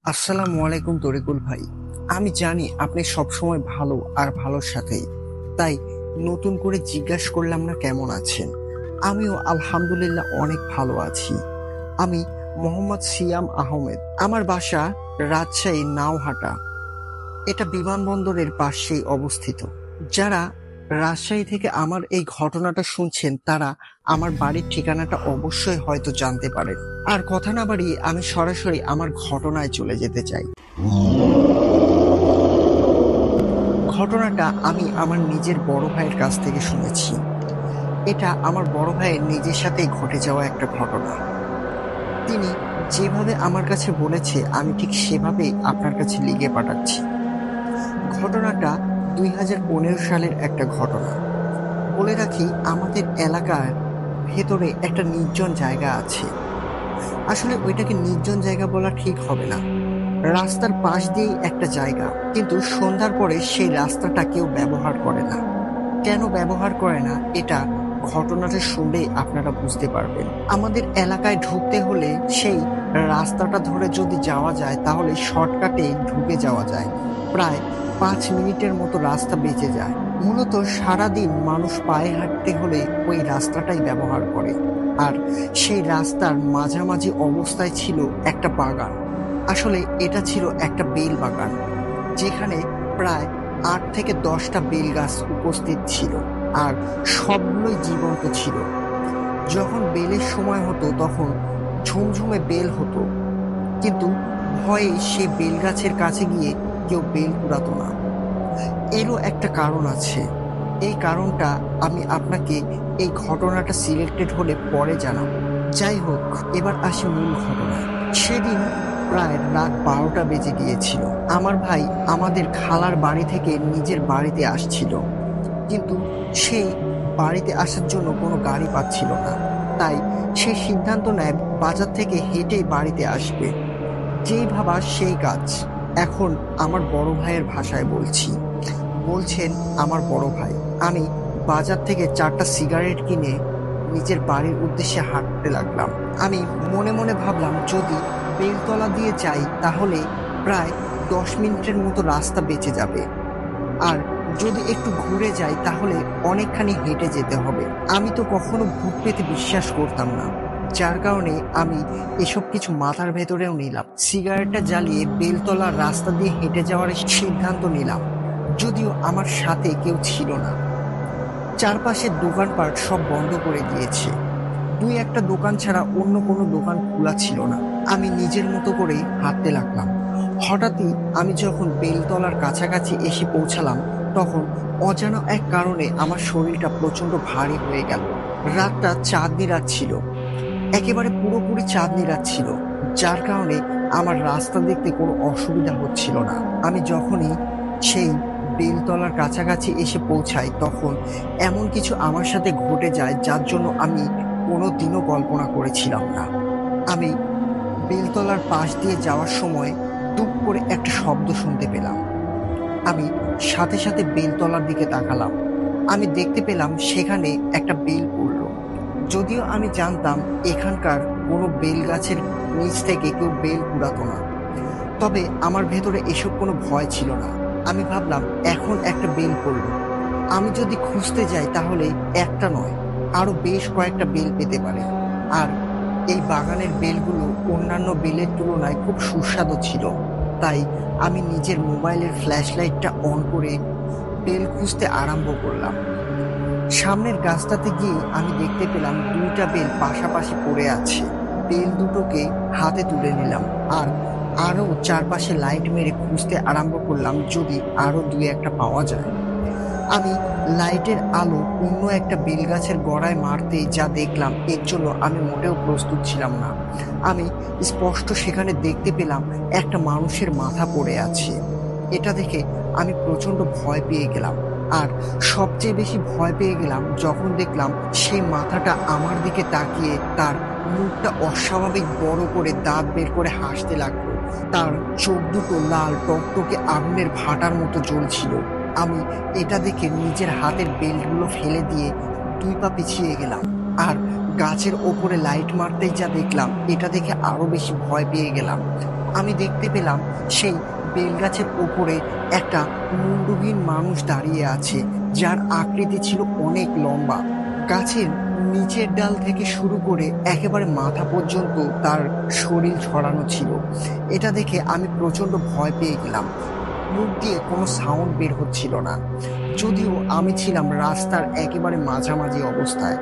আসসালামু আলাইকুম তরিকুল ভাই। আমি জানি আপনি সবসময় ভালো আর ভালোর সাথেই, তাই নতুন করে জিজ্ঞাসা করলাম না কেমন আছেন। আমিও আলহামদুলিল্লাহ অনেক ভালো আছি। আমি মোহাম্মদ সিয়াম আহমেদ। আমার বাসা রাজশাহী নাওহাটা। এটা বিমানবন্দরের পাশেই অবস্থিত। যারা রাজশাহী থেকে আমার এই ঘটনাটা শুনছেন তারা আমার বাড়ির ঠিকানাটা অবশ্যই হয়তো জানতে পারেন। আর কথা না বাড়িয়ে আমি সরাসরি আমার ঘটনায় চলে যেতে চাই। ঘটনাটা আমি আমার নিজের বড় ভাইয়ের কাছ থেকে শুনেছি। এটা আমার বড় ভাইয়ের নিজের সাথেই ঘটে যাওয়া একটা ঘটনা। তিনি যেভাবে আমার কাছে বলেছে আমি ঠিক সেভাবেই আপনার কাছে লিখে পাঠাচ্ছি। ঘটনাটা 2015 সালের একটা ঘটনা। বলে রাখি, আমাদের এলাকার ভেতরে একটা নির্জন জায়গা আছে। আসলে ওইটাকে নির্জন জায়গা বলা ঠিক হবে না। রাস্তার পাশ দিয়েই একটা জায়গা, কিন্তু সন্ধ্যার পরে সেই রাস্তাটা কেউ ব্যবহার করে না। কেন ব্যবহার করে না এটা ঘটনাটা শুনলেই আপনারা বুঝতে পারবেন। আমাদের এলাকায় ঢুকতে হলে সেই রাস্তাটা ধরে যদি যাওয়া যায় তাহলে শর্টকাটে ঢুকে যাওয়া যায়। প্রায় 5 মিনিটের মতো রাস্তা বেঁচে যায়। মূলত সারাদিন মানুষ পায়ে হাঁটতে হলে ওই রাস্তাটাই ব্যবহার করে। আর সেই রাস্তার মাঝামাঝি অবস্থায় ছিল একটা বাগান। আসলে এটা ছিল একটা বেল বাগান, যেখানে প্রায় 8 থেকে 10টা বেল গাছ উপস্থিত ছিল। আর সবগুলোই জীবন্ত ছিল। যখন বেলের সময় হতো তখন ঝুমঝুমে বেল হতো, কিন্তু ভয়ে সে বেল গাছের কাছে গিয়ে কেউ বেল কুড়াতো না। এরও একটা কারণ আছে। এই কারণটা আমি আপনাকে এই ঘটনাটা সিলেক্টেড হলে পরে জানাবো। যাই হোক, এবার আসি মূল ঘটনায়। সেদিন প্রায় রাত 12টা বেজে গিয়েছিল। আমার ভাই আমাদের খালার বাড়ি থেকে নিজের বাড়িতে আসছিল, কিন্তু সে বাড়িতে আসার জন্য কোনো গাড়ি পাচ্ছিল না। তাই সে সিদ্ধান্ত নেয় বাজার থেকে হেঁটেই বাড়িতে আসবে। যেই ভাবা সেই কাজ। এখন আমার বড় ভাইয়ের ভাষায় বলছেন আমার বড় ভাই। আমি বাজার থেকে 4টা সিগারেট কিনে নিজের বাড়ির উদ্দেশ্যে হাঁটতে লাগলাম। আমি মনে মনে ভাবলাম, যদি বেলতলা দিয়ে যাই তাহলে প্রায় 10 মিনিটের মতো রাস্তা বেঁচে যাবে, আর যদি একটু ঘুরে যাই তাহলে অনেকখানি হেঁটে যেতে হবে। আমি তো কখনো ভূত পেতে বিশ্বাস করতাম না, যার কারণে আমি এসব কিছু মাথার ভেতরেও নিলাম। সিগারেটটা জ্বালিয়ে বেলতলার রাস্তা দিয়ে হেঁটে যাওয়ার সিদ্ধান্ত নিলাম, যদিও আমার সাথে কেউ ছিল না। চারপাশের দোকানপাট সব বন্ধ করে দিয়েছে। 2-1টা দোকান ছাড়া অন্য কোনো দোকান খোলা ছিল না। আমি নিজের মতো করে হাঁটতে লাগলাম। হঠাৎই আমি যখন বেলতলার কাছাকাছি এসে পৌঁছালাম, তখন অজানা এক কারণে আমার শরীরটা প্রচন্ড ভারী হয়ে গেল। রাতটা চাঁদনি রাত ছিল, একেবারে পুরোপুরি চাঁদনি রাত ছিল, যার কারণে আমার রাস্তা দেখতে কোনো অসুবিধা হচ্ছিল না। আমি যখনই সেই বেলতলার কাছাকাছি এসে পৌঁছাই তখন এমন কিছু আমার সাথে ঘটে যায় যার জন্য আমি কোনোদিনও কল্পনা করেছিলাম না। আমি বেলতলার পাশ দিয়ে যাওয়ার সময় টুক করে একটা শব্দ শুনতে পেলাম। আমি সাথে সাথে বেলতলার দিকে তাকালাম। আমি দেখতে পেলাম সেখানে একটা বেল পড়ল। যদিও আমি জানতাম এখানকার কোনো বেল গাছের নিচ থেকে কেউ বেল কুড়াতো না, তবে আমার ভেতরে এসব কোনো ভয় ছিল না। আমি ভাবলাম, এখন একটা বেল পড়ল, আমি যদি খুঁজতে যাই তাহলে একটা নয়, আরো বেশ কয়েকটা বেল পেতে পারে। আর এই বাগানের বেলগুলো অন্যান্য বেলের তুলনায় খুব সুস্বাদু ছিল। তাই আমি নিজের মোবাইলের ফ্ল্যাশ লাইটটা অন করে বেল খুঁজতে আরম্ভ করলাম। সামনের গাছটাতে গিয়ে আমি দেখতে পেলাম 2টা বেল পাশাপাশি পড়ে আছে। বেল দুটোকে হাতে তুলে নিলাম আর আরো চারপাশে লাইট মেরে খুঁজতে আরম্ভ করলাম, যদি আরো 2-1টা পাওয়া যায়। আমি লাইটের আলো অন্য একটা বেল গাছের গোড়ায় মারতেই যা দেখলাম এর জন্য আমি মোটেও প্রস্তুত ছিলাম না। আমি স্পষ্ট সেখানে দেখতে পেলাম একটা মানুষের মাথা পড়ে আছে। এটা দেখে আমি প্রচন্ড ভয় পেয়ে গেলাম। আর সবচেয়ে বেশি ভয় পেয়ে গেলাম যখন দেখলাম সেই মাথাটা আমার দিকে তাকিয়ে তার মুখটা অস্বাভাবিক বড় করে দাঁত বের করে হাসতে লাগলো। তার চোখ দুটো লাল টকটকে আগুনের ভাটার মতো জ্বলছিল। আমি এটা দেখে নিজের হাতের বেল্টগুলো ফেলে দিয়ে 2 পা পিছিয়ে গেলাম। আর গাছের ওপরে লাইট মারতেই যা দেখলাম এটা দেখে আরো বেশি ভয় পেয়ে গেলাম। আমি দেখতে পেলাম সেই বেলগাছের উপরে একটা মুন্ডহীন মানুষ দাঁড়িয়ে আছে, যার আকৃতি ছিল অনেক লম্বা। গাছের নিচের ডাল থেকে শুরু করে একেবারে মাথা পর্যন্ত তার শরীর ছড়ানো ছিল। এটা দেখে আমি প্রচন্ড ভয় পেয়ে গেলাম। মুখ দিয়ে কোনো সাউন্ড বের হচ্ছিল না, যদিও আমি ছিলাম রাস্তার একেবারে মাঝামাঝি অবস্থায়।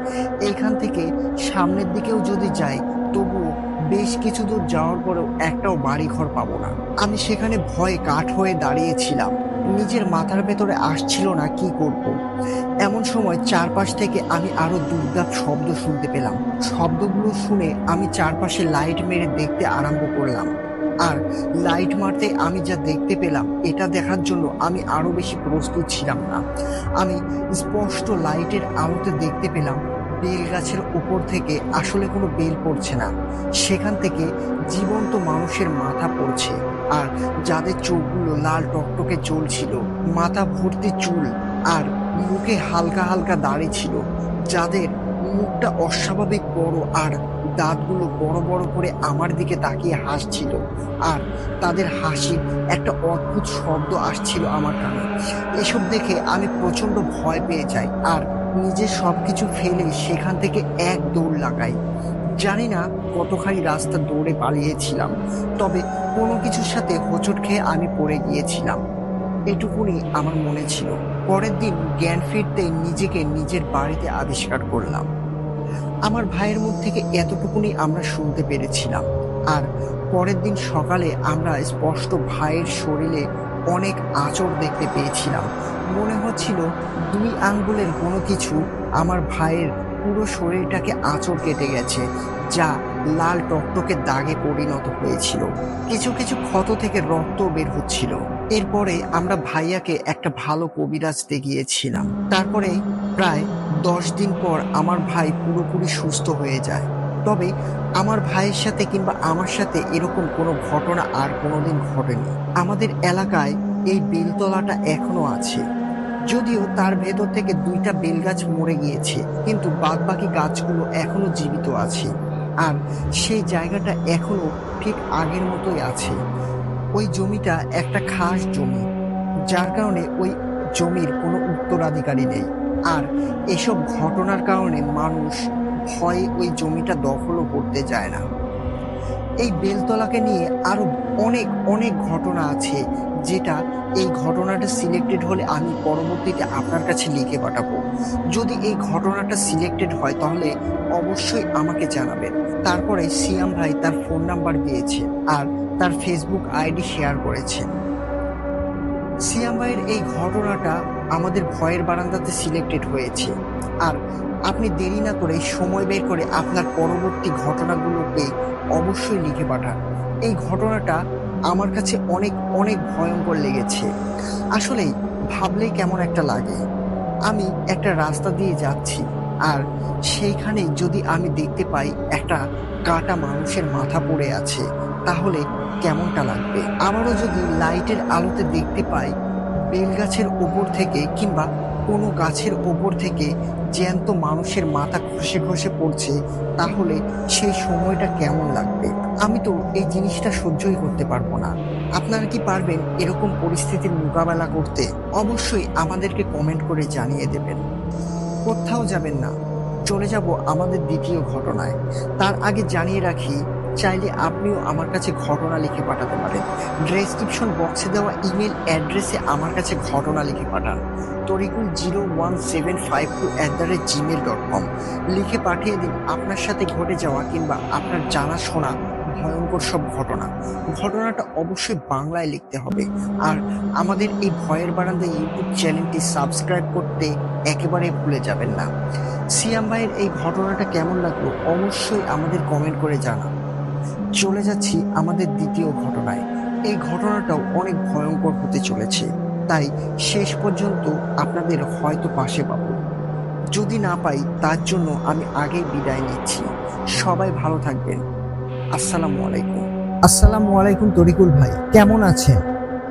এইখান থেকে সামনের দিকেও যদি যাই তবুও বেশ কিছু দূর যাওয়ার পরেও একটাও বাড়িঘর পাবো না। আমি সেখানে ভয়ে কাঠ হয়ে দাঁড়িয়েছিলাম, নিজের মাথার ভেতরে আসছিল না কি করব। এমন সময় চারপাশ থেকে আমি আরো দুর্দান্ত শব্দ শুনতে পেলাম। শব্দগুলো শুনে আমি চারপাশে লাইট মেরে দেখতে আরম্ভ করলাম। আর লাইট মারতে আমি যা দেখতে পেলাম, এটা দেখার জন্য আমি আরো বেশি প্রস্তুত ছিলাম না। আমি স্পষ্ট লাইটের আলোতে দেখতে পেলাম বেল গাছের উপর থেকে আসলে কোনো বেল পড়ছে না, সেখান থেকে জীবন্ত মানুষের মাথা পড়ছে। আর যাদের চোখগুলো লাল টকটকে জ্বলছিল, মাথা ভর্তি চুল আর মুখে হালকা হালকা দাড়ি ছিল, যাদের মুখটা অস্বাভাবিক বড় আর দাঁতগুলো বড় বড় করে আমার দিকে তাকিয়ে হাসছিল। আর তাদের হাসির একটা অদ্ভুত শব্দ আসছিল আমার কানে। এসব দেখে আমি প্রচন্ড ভয় পেয়ে যাই আর নিজের সবকিছু ফেলে সেখান থেকে এক দৌড় লাগাই। জানি না কতখানি রাস্তা দৌড়ে পালিয়েছিলাম, তবে কোনো কিছুর সাথে হোঁচট খেয়ে আমি পড়ে গিয়েছিলাম, এটুকুনি আমার মনে ছিল। পরের দিন জ্ঞান ফিরতেই নিজেকে নিজের বাড়িতে আবিষ্কার করলাম। আমার ভাইয়ের মুখ থেকে এতটুকুনি আমরা শুনতে পেরেছিলাম। আর পরের দিন সকালে আমরা স্পষ্ট ভাইয়ের শরীরে অনেক আঁচড় দেখতে পেয়েছিলাম। মনে হচ্ছিল 2 আঙ্গুলের কোনো কিছু আমার ভাইয়ের পুরো শরীরটাকে আঁচড় কেটে গেছে, যা লাল টকটকে দাগে পরিণত হয়েছিল। কিছু কিছু ক্ষত থেকে রক্ত বের হচ্ছিল। এরপরে আমরা ভাইয়াকে একটা ভালো কবিরাজ দেখিয়েছিলাম। তারপরে প্রায় 10 দিন পর আমার ভাই পুরোপুরি সুস্থ হয়ে যায়। তবে আমার ভাইয়ের সাথে কিংবা আমার সাথে এরকম কোনো ঘটনা আর কোনোদিন ঘটেনি। আমাদের এলাকায় এই বেলতলাটা এখনো আছে, যদিও তার ভেতর থেকে 2টা বেলগাছ মরে গিয়েছে, কিন্তু বাদবাকি গাছগুলো এখনো জীবিত আছে। আর সেই জায়গাটা এখনো ঠিক আগের মতোই আছে। ওই জমিটা একটা খাস জমি, যার কারণে ওই জমির কোনো উত্তরাধিকারী নেই। আর এসব ঘটনার কারণে মানুষ ভয়ে ওই জমিটা দখলও করতে যায় না। এই বেলতলাকে নিয়ে আরো অনেক অনেক ঘটনা আছে, যেটা এই ঘটনাটা সিলেক্টেড হলে আমি পরবর্তীতে আপনার কাছে লিখে পাঠাবো। যদি এই ঘটনাটা সিলেক্টেড হয় তাহলে অবশ্যই আমাকে জানাবেন। তারপরে সিয়াম ভাই তার ফোন নাম্বার দিয়েছে আর তার ফেসবুক আইডি শেয়ার করেছেন। সিয়াম ভাইয়ের এই ঘটনাটা আমাদের ভয়ের বারান্দাতে সিলেক্টেড হয়েছে। আর আপনি দেরি না করে সময় বের করে আপনার পরবর্তী ঘটনাগুলোকে অবশ্যই লিখে পাঠান। এই ঘটনাটা আমার কাছে অনেক অনেক ভয়ঙ্কর লেগেছে। আসলেই ভাবলেই কেমন একটা লাগে। আমি একটা রাস্তা দিয়ে যাচ্ছি আর সেইখানে যদি আমি দেখতে পাই একটা কাটা মানুষের মাথা পড়ে আছে, তাহলে কেমনটা লাগবে। আমারও যদি লাইটের আলোতে দেখতে পাই বেলগাছের ওপর থেকে কিংবা কোনো গাছের ওপর থেকে জ্যান্ত মানুষের মাথা খসে খসে পড়ছে, তাহলে সেই সময়টা কেমন লাগবে। আমি তো এই জিনিসটা সহ্যই করতে পারবো না। আপনারা কি পারবেন এরকম পরিস্থিতির মোকাবেলা করতে? অবশ্যই আমাদেরকে কমেন্ট করে জানিয়ে দেবেন। কোথাও যাবেন না, চলে যাব আমাদের দ্বিতীয় ঘটনায়। তার আগে জানিয়ে রাখি, চাইলে আপনিও আমার কাছে ঘটনা লিখে পাঠাতে পারেন। ডেসক্রিপশন বক্সে দেওয়া ইমেল অ্যাড্রেসে আমার কাছে ঘটনা লিখে পাঠান। torikul01752@gmail.com লিখে পাঠিয়ে দিন আপনার সাথে ঘটে যাওয়া কিংবা আপনার জানাশোনা ভয়ঙ্কর সব ঘটনা। ঘটনাটা অবশ্যই বাংলায় লিখতে হবে। আর আমাদের এই ভয়ের বারান্দা ইউটিউব চ্যানেলটি সাবস্ক্রাইব করতে একেবারে ভুলে যাবেন না। সিয়াম ভাইয়ের এই ঘটনাটা কেমন লাগলো অবশ্যই আমাদের কমেন্ট করে জানান। চলে যাচ্ছি আমাদের দ্বিতীয় ঘটনায়। এই ঘটনাটাও অনেক ভয়ঙ্কর হতে চলেছে, তাই শেষ পর্যন্ত আপনাদের হয়তো পাশে পাবো। যদি না পাই তার জন্য আমি আগেই বিদায় নিচ্ছি। সবাই ভালো থাকবেন। আসসালামু আলাইকুম। আসসালামু আলাইকুম তরিকুল ভাই, কেমন আছেন?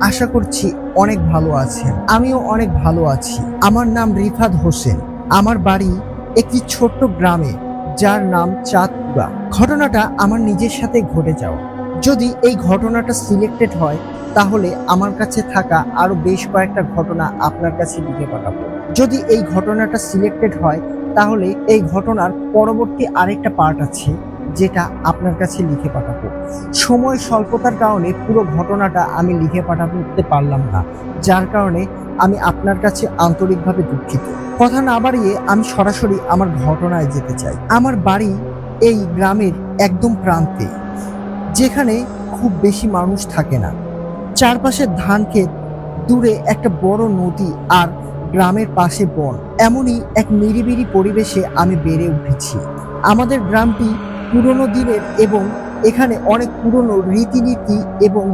আশা করছি অনেক ভালো আছেন। আমিও অনেক ভালো আছি। আমার নাম রিফাত হোসেন। আমার বাড়ি একটি ছোট্ট গ্রামে, যার নাম চাঁদপুরা। ঘটনাটা আমার নিজের সাথে ঘটে যাওয়া। যদি এই ঘটনাটা সিলেক্টেড হয় তাহলে আমার কাছে থাকা আরো বেশ কয়েকটা ঘটনা আপনার কাছে লিখে পাঠাবো। যদি এই ঘটনাটা সিলেক্টেড হয় তাহলে এই ঘটনার পরবর্তী আরেকটা পার্ট আছে যেটা আপনার কাছে লিখে পাঠাবো। সময় স্বল্পতার কারণে পুরো ঘটনাটা আমি লিখে পাঠাতে পারলাম না, যার কারণে আমি আপনার কাছে আন্তরিকভাবে দুঃখিত। কথা না বাড়িয়ে আমি সরাসরি আমার ঘটনায় যেতে চাই। আমার বাড়ি এই গ্রামের একদম প্রান্তে, যেখানে খুব বেশি মানুষ থাকে না। চারপাশে ধান ক্ষেত, দূরে একটা বড় নদী আর গ্রামের পাশে বন। এমনই এক নিরিবিলি পরিবেশে আমি বেড়ে উঠেছি। আমাদের গ্রামটি পুরনো দিনের এবং এখানে অনেক পুরনো রীতিনীতি এবং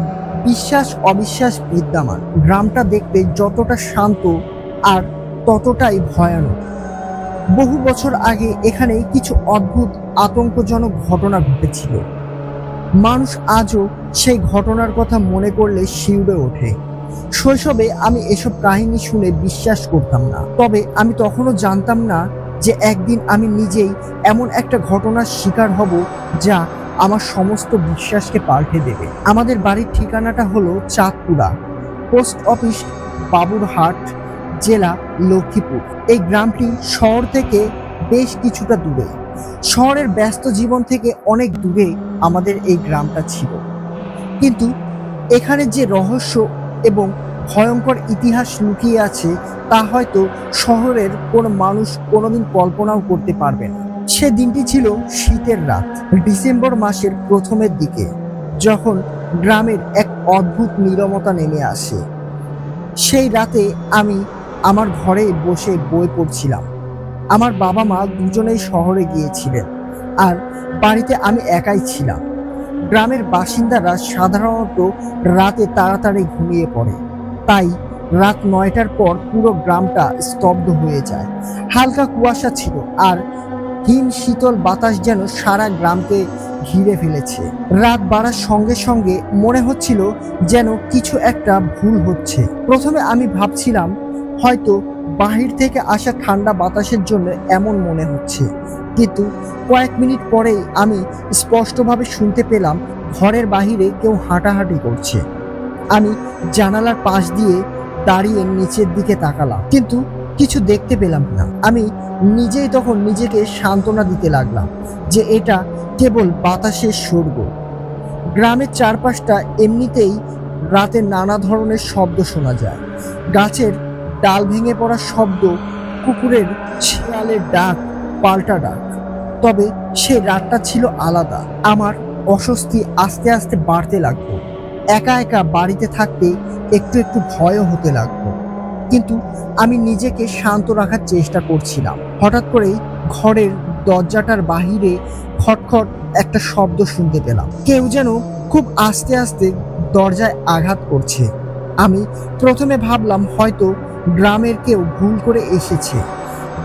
বিশ্বাস অবিশ্বাস বিদ্যমান। গ্রামটা দেখতে যতটা শান্ত আর ততটাই ভয়ানক। বহু বছর আগে এখানে কিছু অদ্ভুত আতঙ্কজনক ঘটনা ঘটেছিল। মানুষ আজও সেই ঘটনার কথা মনে করলে শিউরে ওঠে। শৈশবে আমি এসব কাহিনী শুনে বিশ্বাস করতাম না, তবে আমি তখনও জানতাম না যে একদিন আমি নিজেই এমন একটা ঘটনার শিকার হব যা আমার সমস্ত বিশ্বাসকে পাল্টে দেবে। আমাদের বাড়ির ঠিকানাটা হলো চাঁদপুরা, পোস্ট অফিস বাবুরহাট, জেলা লক্ষ্মীপুর। এই গ্রামটি শহর থেকে বেশ কিছুটা দূরে। শহরের ব্যস্ত জীবন থেকে অনেক দূরে আমাদের এই গ্রামটা ছিল, কিন্তু এখানে যে রহস্য এবং ভয়ঙ্কর ইতিহাস লুকিয়ে আছে তা হয়তো শহরের কোনো মানুষ কোনোদিন কল্পনাও করতে পারবে না। সে দিনটি ছিল শীতের রাত, ডিসেম্বর মাসের প্রথমের দিকে, যখন গ্রামের এক অদ্ভুত নীরবতা নেমে আসে। সেই রাতে আমি আমার ঘরে বসে বই পড়ছিলাম। আমার বাবা মা দুজনেই শহরে গিয়েছিলেন আর বাড়িতে আমি একাই ছিলাম। গ্রামের বাসিন্দারা সাধারণত রাতে তাড়াতাড়ি ঘুমিয়ে পড়ে, তাই রাত 9টার পর পুরো গ্রামটা স্তব্ধ হয়ে যায়। হালকা কুয়াশা ছিল আর হিম শীতল বাতাস যেন সারা গ্রামকে ঘিরে ফেলেছে। রাত বাড়ার সঙ্গে সঙ্গে মনে হচ্ছিল যেন কিছু একটা ভুল হচ্ছে। প্রথমে আমি ভাবছিলাম হয়তো বাহির থেকে আসা ঠান্ডা বাতাসের জন্য এমন মনে হচ্ছে, কিন্তু কয়েক মিনিট পরেই আমি স্পষ্টভাবে শুনতে পেলাম ঘরের বাহিরে কেউ হাঁটাহাঁটি করছে। আমি জানালার পাশ দিয়ে দাঁড়িয়ে নিচের দিকে তাকালাম, কিন্তু কিছু দেখতে পেলাম না। আমি নিজেই তখন নিজেকে সান্ত্বনা দিতে লাগলাম যে এটা কেবল বাতাসের স্বর্গ। গ্রামের চারপাশটা এমনিতেই রাতে নানা ধরনের শব্দ শোনা যায়। গাছের ডাল ভেঙে পড়ার শব্দ, কুকুরের শেয়ালের ডাক, পাল্টা ডাক। তবে সে রাতটা ছিল আলাদা। আমার অস্বস্তি আস্তে আস্তে বাড়তে লাগলো। একা একা বাড়িতে থাকতে একটু একটু ভয়ও হতে লাগলো, কিন্তু আমি নিজেকে শান্ত রাখার চেষ্টা করছিলাম। হঠাৎ করেই ঘরের দরজাটার বাহিরে খটখট একটা শব্দ শুনতে পেলাম। কেউ যেন খুব আস্তে আস্তে দরজায় আঘাত করছে। আমি প্রথমে ভাবলাম হয়তো গ্রামের কেউ ভুল করে এসেছে।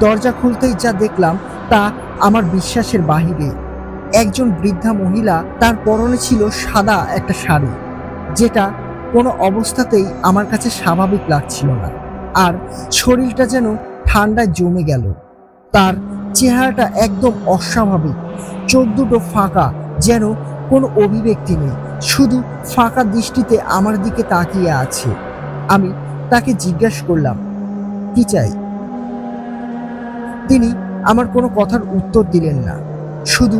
দরজা খুলতেই যা দেখলাম তা আমার বিশ্বাসের বাহিরে। একজন বৃদ্ধা মহিলা, তার পরনে ছিল সাদা একটা শাড়ি, যেটা কোনো অবস্থাতেই আমার কাছে স্বাভাবিক লাগছিল না, আর শরীরটা যেন ঠান্ডায় জমে গেল। তার চেহারাটা একদম অস্বাভাবিক, চোখ দুটো ফাঁকা, যেন কোনো অভিব্যক্তি নেই, শুধু ফাঁকা দৃষ্টিতে আমার দিকে তাকিয়ে আছে। আমি তাকে জিজ্ঞাসা করলাম, কি চাই? তিনি আমার কোনো কথার উত্তর দিলেন না, শুধু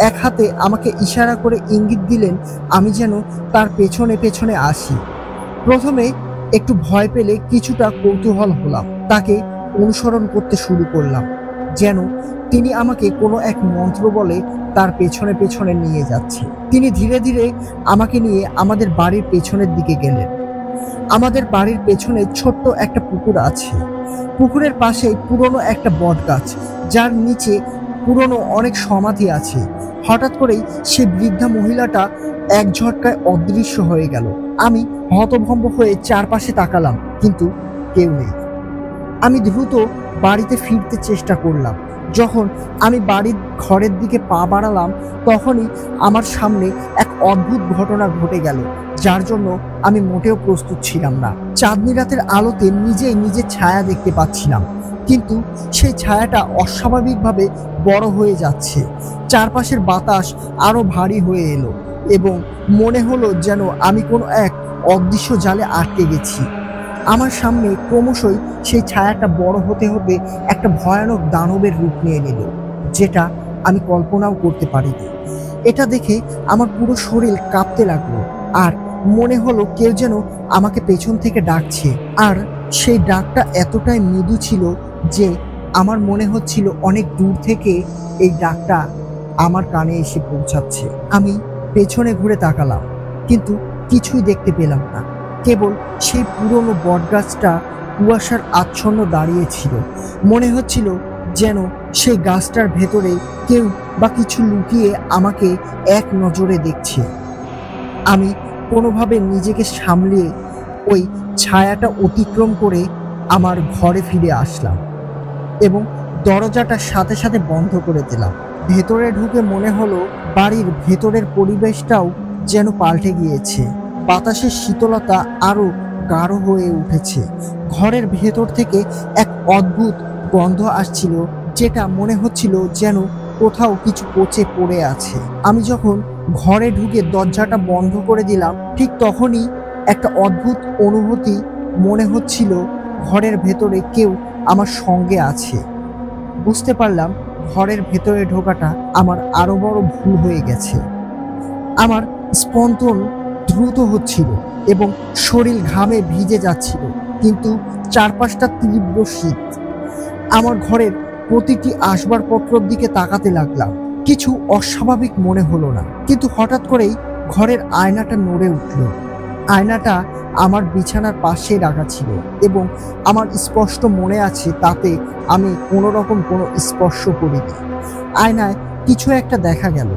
এক হাতে আমাকে ইশারা করে ইঙ্গিত দিলেন আমি যেন তার পেছনে পেছনে আসি। প্রথমে একটু ভয় পেলে কিছুটা কৌতূহল হলাম। তাকে অনুসরণ করতে শুরু করলাম, যেন তিনি আমাকে কোনো এক মন্ত্র বলে তার পেছনে পেছনে নিয়ে যাচ্ছে। তিনি ধীরে ধীরে আমাকে নিয়ে আমাদের বাড়ির পেছনের দিকে গেলেন। আমাদের বাড়ির পেছনে ছোট্ট একটা পুকুর আছে। পুকুরের পাশেই পুরনো একটা বট গাছ, যার নিচে পুরনো অনেক সমাধি আছে। হঠাৎ করেই সে বৃদ্ধা মহিলাটা এক ঝটকায় অদৃশ্য হয়ে গেল। আমি হতভম্ব হয়ে চারপাশে তাকালাম, কিন্তু কেউ নেই। আমি দ্রুত বাড়িতে ফিরতে চেষ্টা করলাম। যখন আমি বাড়ির ঘরের দিকে পা বাড়ালাম, তখনই আমার সামনে এক অদ্ভুত ঘটনা ঘটে গেল, যার জন্য আমি মোটেও প্রস্তুত ছিলাম না। চাঁদনি রাতের আলোতে নিজেই নিজের ছায়া দেখতে পাচ্ছিলাম, কিন্তু সেই ছায়াটা অস্বাভাবিকভাবে বড় হয়ে যাচ্ছে। চারপাশের বাতাস আরো ভারী হয়ে এলো। এবং মনে হলো যেন আমি কোনো এক অদৃশ্য জালে আটকে গেছি। আমার সামনে ক্রমশই সেই ছায়াটা বড় হতে হতে একটা ভয়ানক দানবের রূপ নিয়ে নিল, যেটা আমি কল্পনাও করতে পারিনি। এটা দেখে আমার পুরো শরীর কাঁপতে লাগলো, আর মনে হলো কেউ যেন আমাকে পেছন থেকে ডাকছে। আর সেই ডাকটা এতটাই মৃদু ছিল যে আমার মনে হচ্ছিল অনেক দূর থেকে এই ডাকটা আমার কানে এসে পৌঁছাচ্ছে। আমি পেছনে ঘুরে তাকালাম, কিন্তু কিছুই দেখতে পেলাম না। কেবল সেই পুরনো বটগাছটা কুয়াশার আচ্ছন্ন দাঁড়িয়েছিল। মনে হচ্ছিল যেন সেই গাছটার ভেতরে কেউ বা কিছু লুকিয়ে আমাকে এক নজরে দেখছে। আমি কোনোভাবে নিজেকে সামলিয়ে ওই ছায়াটা অতিক্রম করে আমার ঘরে ফিরে আসলাম এবং দরজাটার সাথে সাথে বন্ধ করে দিলাম। ভেতরে ঢুকে মনে হলো বাড়ির ভেতরের পরিবেশটাও যেন পাল্টে গিয়েছে। বাতাসের শীতলতা আরো গাঢ় হয়ে উঠেছে। ঘরের ভেতর থেকে এক অদ্ভুত গন্ধ আসছিল, যেটা মনে হচ্ছিল যেন কোথাও কিছু পচে পড়ে আছে। আমি যখন ঘরে ঢুকে দরজাটা বন্ধ করে দিলাম, ঠিক তখনই একটা অদ্ভুত অনুভূতি মনে হচ্ছিল ঘরের ভেতরে কেউ আমার সঙ্গে আছে। বুঝতে পারলাম ঘরের ভেতরে ঢোকাটা আমার আরো বড় ভুল হয়ে গেছে। আমার স্পন্দন দ্রুত হচ্ছিল এবং শরীর ঘামে ভিজে যাচ্ছিল, কিন্তু চারপাশটা তীব্র শীত। আমার ঘরের প্রতিটি আসবাবপত্রের দিকে তাকাতে লাগলাম। কিছু অস্বাভাবিক মনে হলো না, কিন্তু হঠাৎ করেই ঘরের আয়নাটা নড়ে উঠল। আয়নাটা আমার বিছানার পাশে রাখা ছিল এবং আমার স্পষ্ট মনে আছে তাতে আমি কোনোরকম কোনো স্পর্শ করিনি। আয়নায় কিছু একটা দেখা গেল।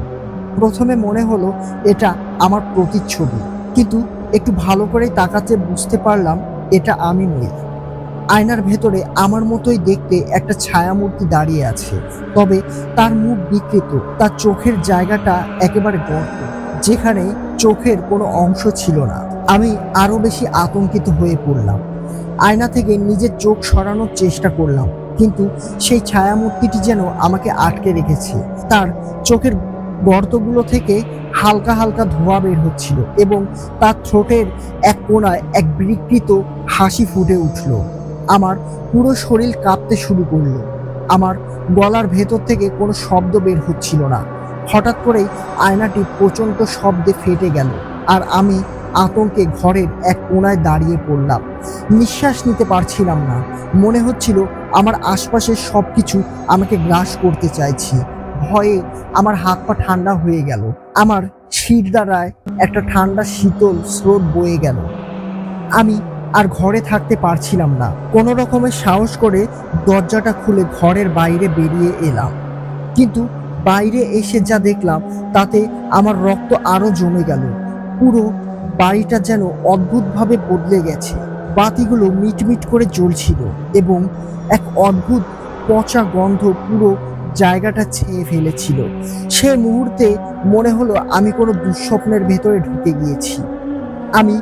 প্রথমে মনে হলো এটা আমার প্রতিচ্ছবি, কিন্তু একটু ভালো করে তাকাতে বুঝতে পারলাম এটা আমি নই। আয়নার ভেতরে আমার মতোই দেখতে একটা ছায়ামূর্তি দাঁড়িয়ে আছে, তবে তার মুখ বিকৃত। তার চোখের জায়গাটা একেবারে গর্ত, যেখানে চোখের কোনো অংশ ছিল না। আমি আরো বেশি আতঙ্কিত হয়ে পড়লাম। আয়না থেকে নিজের চোখ সরানোর চেষ্টা করলাম, কিন্তু সেই ছায়ামূর্তিটি যেন আমাকে আটকে রেখেছে। তার চোখের গর্তগুলো থেকে হালকা হালকা ধোঁয়া বের হচ্ছিল এবং তার ঠোঁটের এক কোণায় এক বিকৃত হাসি ফুটে উঠল। আমার পুরো শরীর কাঁপতে শুরু করলো। আমার গলার ভেতর থেকে কোনো শব্দ বের হচ্ছিল না। হঠাৎ করেই আয়নাটি প্রচণ্ড শব্দে ফেটে গেল, আর আমি আতঙ্কে ঘরের এক কোণায় দাঁড়িয়ে পড়লাম। নিঃশ্বাস নিতে পারছিলাম না। মনে হচ্ছিল আমার আশপাশের সবকিছু আমাকে গ্রাস করতে চাইছে। ভয়ে আমার হাত পা ঠান্ডা হয়ে গেল। আমার শির দ্বারায় একটা ঠান্ডা শীতল স্রোত বয়ে গেল। আমি আর ঘরে থাকতে পারছিলাম না। কোনো রকমের সাহস করে দরজাটা খুলে ঘরের বাইরে বেরিয়ে এলাম, কিন্তু বাইরে এসে যা দেখলাম তাতে আমার রক্ত আরো জমে গেল। পুরো বাড়িটা যেন অদ্ভুতভাবে বদলে গেছে। বাতিগুলো মিটমিট করে জ্বলছিল এবং এক অদ্ভুত পচা গন্ধ পুরো জায়গাটা ছেয়ে ফেলেছিল। সে মুহূর্তে মনে হলো আমি কোনো দুঃস্বপ্নের ভেতরে ঢুকে গিয়েছি। আমি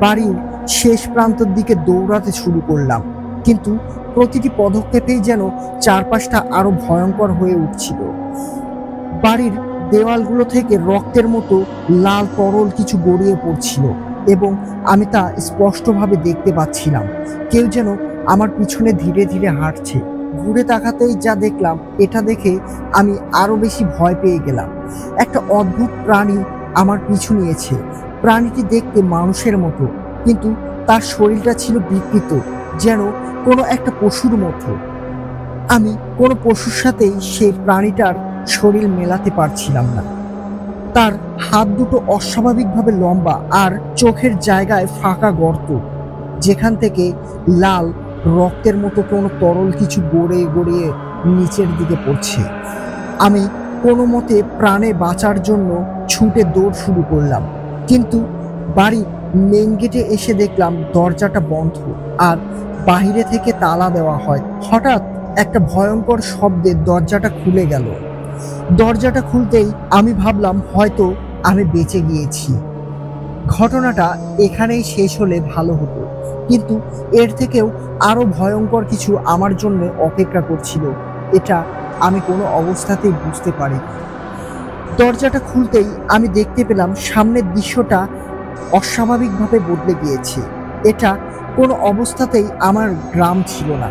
বাড়ির শেষ প্রান্তের দিকে দৌড়াতে শুরু করলাম, কিন্তু প্রতিটি পদক্ষেপেই যেন চারপাশটা আরো ভয়ঙ্কর হয়ে উঠছিল। বাড়ির দেওয়ালগুলো থেকে রক্তের মতো লাল তরল কিছু গড়িয়ে পড়ছিল এবং আমি তা স্পষ্টভাবে দেখতে পাচ্ছিলাম। কেউ যেন আমার পিছনে ধীরে ধীরে হাঁটছে। ঘুরে তাকাতেই যা দেখলাম, এটা দেখে আমি আরো বেশি ভয় পেয়ে গেলাম। একটা অদ্ভুত প্রাণী আমার পিছু নিয়েছে। প্রাণীটি দেখতে মানুষের মতো, কিন্তু তার শরীরটা ছিল বিকৃত, যেন কোনো একটা পশুর মতো। আমি কোনো পশুর সাথেই সেই প্রাণীটার শরীর মেলাতে পারছিলাম না। তার হাত দুটো অস্বাভাবিকভাবে লম্বা, আর চোখের জায়গায় ফাঁকা গর্ত, যেখান থেকে লাল রক্তের মতো কোনো তরল কিছু গড়িয়ে গড়িয়ে নিচের দিকে পড়ছে। আমি কোনো মতে প্রাণে বাঁচার জন্য ছুটে দৌড় শুরু করলাম, কিন্তু বাড়ির মেইন গেটে এসে দেখলাম দরজাটা বন্ধ আর বাইরে থেকে তালা দেওয়া হয়। হঠাৎ একটা ভয়ঙ্কর শব্দে দরজাটা খুলে গেল। দরজাটা খুলতেই আমি ভাবলাম হয়তো আমি বেঁচে গিয়েছি। ঘটনাটা এখানেই শেষ হলে ভালো হতো, কিন্তু এর থেকেও আরো ভয়ঙ্কর কিছু আমার জন্য অপেক্ষা করছিল। এটা আমি কোনো অবস্থাতেই বুঝতে পারিনি। দরজাটা খুলতেই আমি দেখতে পেলাম সামনের দৃশ্যটা অস্বাভাবিকভাবে বদলে গিয়েছে। এটা কোনো অবস্থাতেই আমার গ্রাম ছিল না।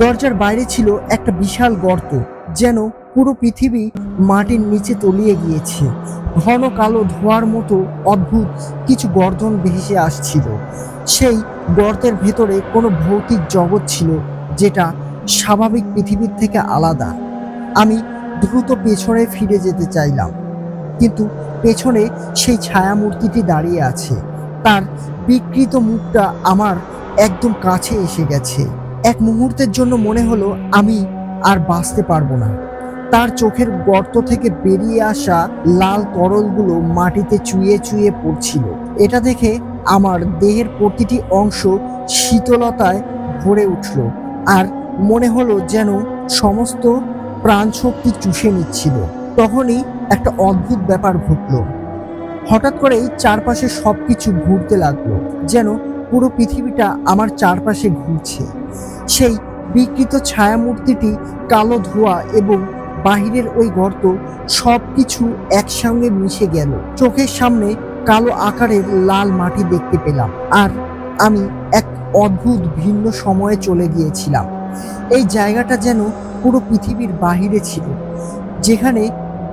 দরজার বাইরে ছিল একটা বিশাল গর্ত, যেন পুরো পৃথিবী মাটির নিচে তলিয়ে গিয়েছে। ঘন কালো ধোঁয়ার মতো অদ্ভুত কিছু গর্জন ভেসে আসছিল। সেই গর্তের ভেতরে কোনো ভৌতিক জগৎ ছিল, যেটা স্বাভাবিক পৃথিবীর থেকে আলাদা। আমি দ্রুত পেছনে ফিরে যেতে চাইলাম, কিন্তু পেছনে সেই ছায়ামূর্তিটি দাঁড়িয়ে আছে। তার বিকৃত মুখটা আমার একদম কাছে এসে গেছে। এক মুহূর্তের জন্য মনে হলো আমি আর বাঁচতে পারবো না। তার চোখের গর্ত থেকে বেরিয়ে আসা লাল তরলগুলো মাটিতে চুইয়ে চুইয়ে পড়ছিল। এটা দেখে আমার দেহের প্রতিটি অংশ শীতলতায় ভরে উঠল, আর মনে হলো যেন সমস্ত প্রাণশক্তি চুষে নিচ্ছিল। তখনই একটা অদ্ভুত ব্যাপার ঘটল। হঠাৎ করেই চারপাশে সবকিছু ঘুরতে লাগলো, যেন পুরো পৃথিবীটা আমার চারপাশে ঘুরছে। সেই বিকৃত ছায়ামূর্তিটি, কালো ধোঁয়া এবং বাহিরের ওই গর্ত সবকিছু একসঙ্গে মিশে গেল। চোখের সামনে কালো আকারের লাল মাটি দেখতে পেলাম, আর আমি এক অদ্ভুত ভিন্ন সময়ে চলে গিয়েছিলাম। এই জায়গাটা যেন পুরো পৃথিবীর বাহিরে ছিল, যেখানে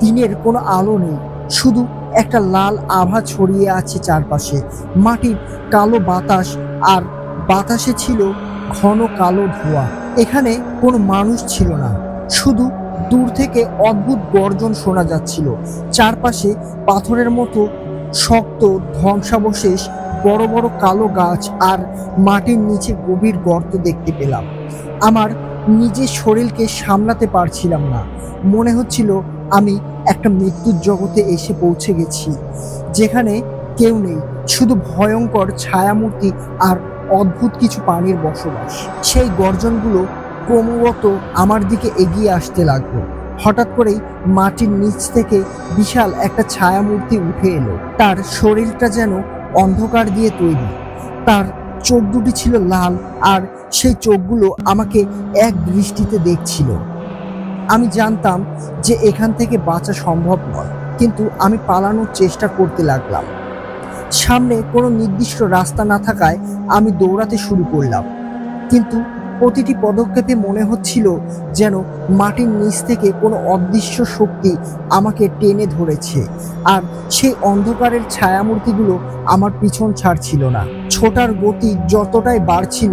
দিনের কোনো আলো নেই, শুধু একটা লাল আভা ছড়িয়ে আছে চারপাশে। মাটির কালো বাতাস, আর বাতাসে ছিল ঘন কালো ধোঁয়া। এখানে কোনো মানুষ ছিল না, শুধু দূর থেকে অদ্ভুত গর্জন শোনা যাচ্ছিল। চারপাশে পাথরের মতো শক্ত ধ্বংসাবশেষ, বড় বড় কালো গাছ, আর মাটির নিচে গভীর গর্ত দেখতে পেলাম। আমার নিজের শরীরকে সামলাতে পারছিলাম না। মনে হচ্ছিল আমি একটা মৃত্যুর জগতে এসে পৌঁছে গেছি, যেখানে কেউ নেই, শুধু ভয়ঙ্কর ছায়ামূর্তি আর অদ্ভুত কিছু প্রাণীর বসবাস। সেই গর্জনগুলো ক্রমাগত আমার দিকে এগিয়ে আসতে লাগলো। হঠাৎ করেই মাটির নিচ থেকে বিশাল একটা ছায়ামূর্তি উঠে এলো। তার শরীরটা যেন অন্ধকার দিয়ে তৈরি। তার চোখ দুটি ছিল লাল, আর সেই চোখগুলো আমাকে এক দৃষ্টিতে দেখছিল। আমি জানতাম যে এখান থেকে বাঁচা সম্ভব নয়, কিন্তু আমি পালানোর চেষ্টা করতে লাগলাম। সামনে কোনো নির্দিষ্ট রাস্তা না থাকায় আমি দৌড়াতে শুরু করলাম, কিন্তু প্রতিটি পদক্ষেপে মনে হচ্ছিল যেন মাটির নিচ থেকে কোনো অদৃশ্য শক্তি আমাকে টেনে ধরেছে, আর সেই অন্ধকারের ছায়ামূর্তিগুলো আমার পিছন ছাড়ছিল না। ছোটার গতি যতটাই বাড়ছিল,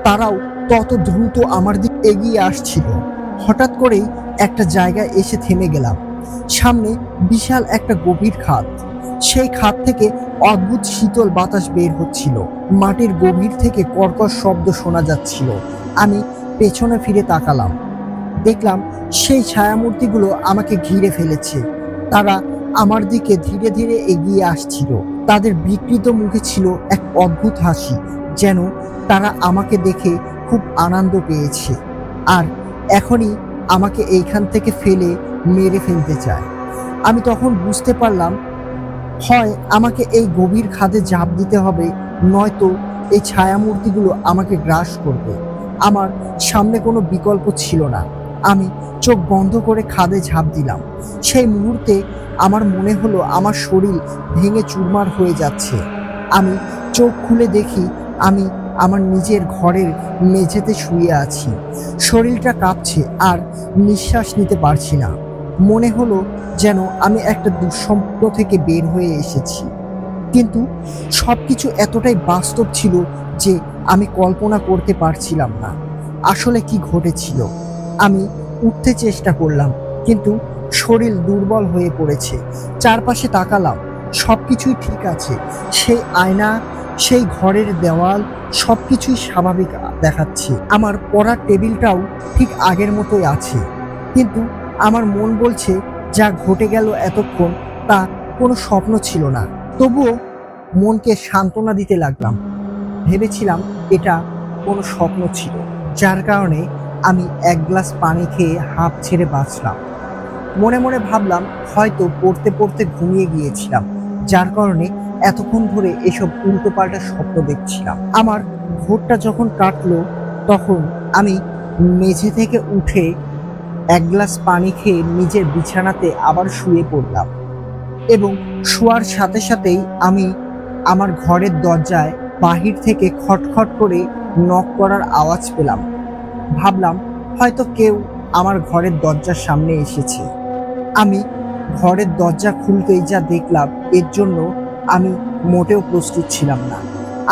তারাও তত দ্রুত আমার দিকে এগিয়ে আসছিল। হঠাৎ করেই একটা জায়গায় এসে থেমে গেলাম। সামনে বিশাল একটা গভীর খাদ। সেই খাদ থেকে অদ্ভুত শীতল বাতাস বের হচ্ছিল। মাটির গভীর থেকে কর্কশ শব্দ শোনা যাচ্ছিল। আমি পেছনে ফিরে তাকালাম, দেখলাম সেই ছায়ামূর্তিগুলো আমাকে ঘিরে ফেলেছে। তারা আমার দিকে ধীরে ধীরে এগিয়ে আসছিল। তাদের বিকৃত মুখে ছিল এক অদ্ভুত হাসি, যেন তারা আমাকে দেখে খুব আনন্দ পেয়েছে, আর এখনই আমাকে এইখান থেকে ফেলে মেরে ফেলতে চায়। আমি তখন বুঝতে পারলাম, হয় আমাকে এই গভীর খাদে ঝাঁপ দিতে হবে, নয়তো এই ছায়ামূর্তিগুলো আমাকে গ্রাস করবে। আমার সামনে কোনো বিকল্প ছিল না। আমি চোখ বন্ধ করে খাদে ঝাঁপ দিলাম। সেই মুহূর্তে আমার মনে হলো আমার শরীর ভেঙে চুরমার হয়ে যাচ্ছে। আমি চোখ খুলে দেখি আমি আমার নিজের ঘরের মেঝেতে শুয়ে আছি। শরীরটা কাঁপছে, আর নিঃশ্বাস নিতে পারছি না। মনে হলো যেন আমি একটা দুঃস্বপ্ন থেকে বের হয়ে এসেছি, কিন্তু সবকিছু এতটাই বাস্তব ছিল যে আমি কল্পনা করতে পারছিলাম না আসলে কি ঘটেছিল। আমি উঠতে চেষ্টা করলাম, কিন্তু শরীর দুর্বল হয়ে পড়েছে। চারপাশে তাকালাম, সবকিছুই ঠিক আছে। সেই আয়না, সেই ঘরের দেওয়াল, সবকিছুই স্বাভাবিক দেখাচ্ছে। আমার পড়ার টেবিলটাও ঠিক আগের মতোই আছে, কিন্তু আমার মন বলছে যা ঘটে গেল এতক্ষণ তা কোনো স্বপ্ন ছিল না। তবুও মনকে সান্ত্বনা দিতে লাগলাম। ভেবেছিলাম এটা কোনো স্বপ্ন ছিল, যার কারণে আমি এক গ্লাস পানি খেয়ে হাঁপ ছেড়ে বাঁচলাম। মনে মনে ভাবলাম হয়তো পড়তে পড়তে ঘুমিয়ে গিয়েছিলাম, যার কারণে এতক্ষণ ধরে এসব উল্টোপাল্টা স্বপ্ন দেখছিলাম। আমার ভোরটা যখন কাটলো, তখন আমি মেঝে থেকে উঠে এক গ্লাস পানি খেয়ে নিজের বিছানাতে আবার শুয়ে পড়লাম। এবং শোয়ার সাথে সাথেই আমি আমার ঘরের দরজায় বাহির থেকে খটখট করে নক করার আওয়াজ পেলাম। ভাবলাম হয়তো কেউ আমার ঘরের দরজার সামনে এসেছে। আমি ঘরের দরজা খুলতেই যা দেখলাম, এর জন্য আমি মোটেও প্রস্তুত ছিলাম না।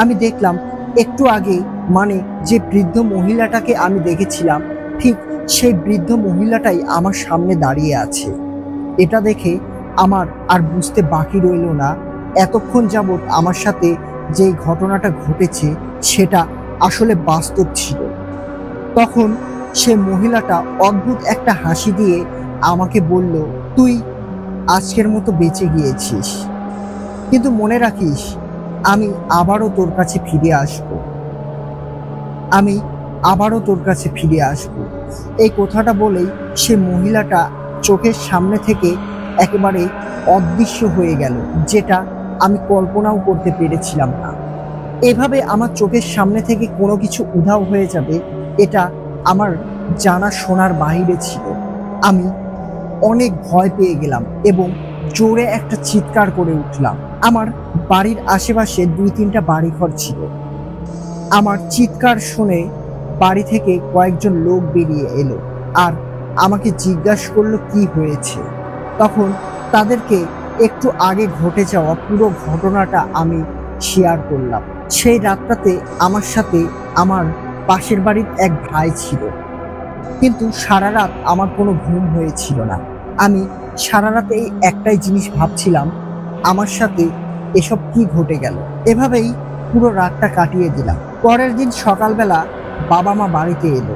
আমি দেখলাম একটু আগে মানে যে বৃদ্ধ মহিলাটাকে আমি দেখেছিলাম, ঠিক সেই বৃদ্ধ মহিলাটাই আমার সামনে দাঁড়িয়ে আছে। এটা দেখে আমার আর বুঝতে বাকি রইল না এতক্ষণ যাবৎ আমার সাথে যে ঘটনাটা ঘটেছে সেটা আসলে বাস্তব ছিল। তখন সে মহিলাটা অদ্ভুত একটা হাসি দিয়ে আমাকে বলল, তুই আজকের মতো বেঁচে গিয়েছিস, কিন্তু মনে রাখিস আমি আবারও তোর কাছে ফিরে আসব, আমি আবারও তোর কাছে ফিরে আসব। এই কথাটা বলেই সে মহিলাটা চোখের সামনে থেকে একেবারে অদৃশ্য হয়ে গেল, যেটা আমি কল্পনাও করতে পেরেছিলাম না। এভাবে আমার চোখের সামনে থেকে কোনো কিছু উধাও হয়ে যাবে, এটা আমার জানা শোনার বাইরে ছিল। আমি অনেক ভয় পেয়ে গেলাম এবং জোরে একটা চিৎকার করে উঠলাম। আমার বাড়ির আশেপাশে 2-3টা বাড়িঘর ছিল। আমার চিৎকার শুনে বাড়ি থেকে কয়েকজন লোক বেরিয়ে এলো আর আমাকে জিজ্ঞাসা করলো কি হয়েছে। তখন তাদেরকে একটু আগে ঘটে যাওয়া পুরো ঘটনাটা আমি শেয়ার করলাম। সেই রাতটাতে আমার সাথে আমার পাশের বাড়ির এক ভাই ছিল, কিন্তু সারা রাত আমার কোনো ঘুম হয়েছিল না। আমি সারা রাতে এই একটাই জিনিস ভাবছিলাম, আমার সাথে এসব কি ঘটে গেল। এভাবেই পুরো রাতটা কাটিয়ে দিলাম। পরের দিন সকালবেলা বাবা মা বাড়িতে এলো।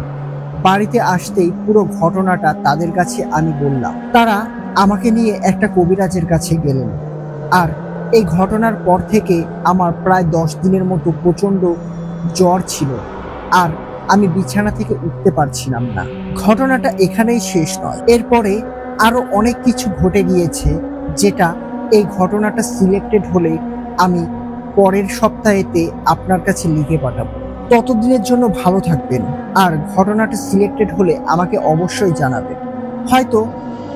বাড়িতে আসতেই পুরো ঘটনাটা তাদের কাছে আমি বললাম। তারা আমাকে নিয়ে একটা কবিরাজের কাছে গেলেন। আর এই ঘটনার পর থেকে আমার প্রায় 10 দিনের মতো প্রচন্ড জ্বর ছিল আর আমি বিছানা থেকে উঠতে পারছিলাম না। ঘটনাটা এখানেই শেষ নয়, এরপরে আরো অনেক কিছু ঘটে গিয়েছে, যেটা এই ঘটনাটা সিলেক্টেড হলে আমি পরের সপ্তাহেতে আপনার কাছে লিখে পাঠাবো। ততদিনের জন্য ভালো থাকবেন, আর ঘটনাটা সিলেক্টেড হলে আমাকে অবশ্যই জানাবেন। হয়তো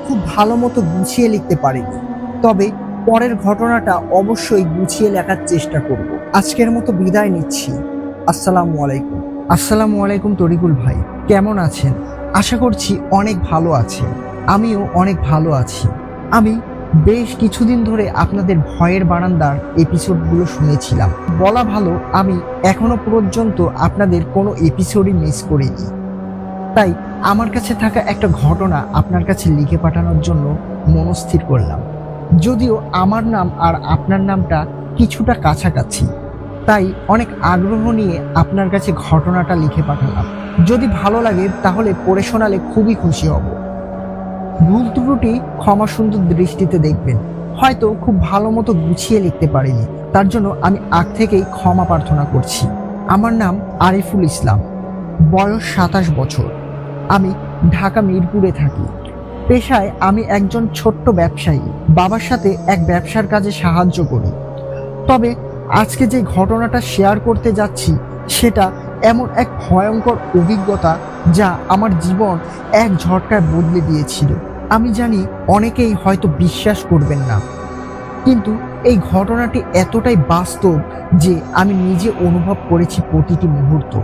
খুব ভালো মতো গুছিয়ে লিখতে পারিনি, তবে পরের ঘটনাটা অবশ্যই গুছিয়ে লেখার চেষ্টা করব। আজকের মতো বিদায় নিচ্ছি। আসসালামু আলাইকুম। আসসালামু আলাইকুম তরিকুল ভাই, কেমন আছেন? আশা করছি অনেক ভালো আছেন। আমিও অনেক ভালো আছি। আমি বেশ কিছুদিন ধরে আপনাদের ভয়ের বারান্দার এপিসোডগুলো শুনেছিলাম। বলা ভালো, আমি এখনো পর্যন্ত আপনাদের কোনো এপিসোডই মিস করিনি। তাই আমার কাছে থাকা একটা ঘটনা আপনার কাছে লিখে পাঠানোর জন্য মনস্থির করলাম। যদিও আমার নাম আর আপনার নামটা কিছুটা কাছাকাছি, তাই অনেক আগ্রহ নিয়ে আপনার কাছে ঘটনাটা লিখে পাঠালাম। যদি ভালো লাগে তাহলে পড়ে শোনালে খুবই খুশি হব। ভুল ত্রুটি ক্ষমা সুন্দর দৃষ্টিতে দেখবেন। হয়তো খুব ভালো মতো গুছিয়ে লিখতে পারিনি, তার জন্য আমি আগ থেকেই ক্ষমা প্রার্থনা করছি। আমার নাম আরিফুল ইসলাম, বয়স 27 বছর। আমি ঢাকা মিরপুরে থাকি। পেশায় আমি একজন ছোট্ট ব্যবসায়ী, বাবার সাথে এক ব্যবসার কাজে সাহায্য করি। তবে আজকে যে ঘটনাটা শেয়ার করতে যাচ্ছি সেটা এমন এক ভয়ঙ্কর অভিজ্ঞতা যা আমার জীবন এক ঝটকায় বদলে দিয়েছিল। আমি জানি অনেকেই হয়তো বিশ্বাস করবেন না, কিন্তু এই ঘটনাটি এতটাই বাস্তব যে আমি নিজে অনুভব করেছি প্রতিটি মুহূর্ত।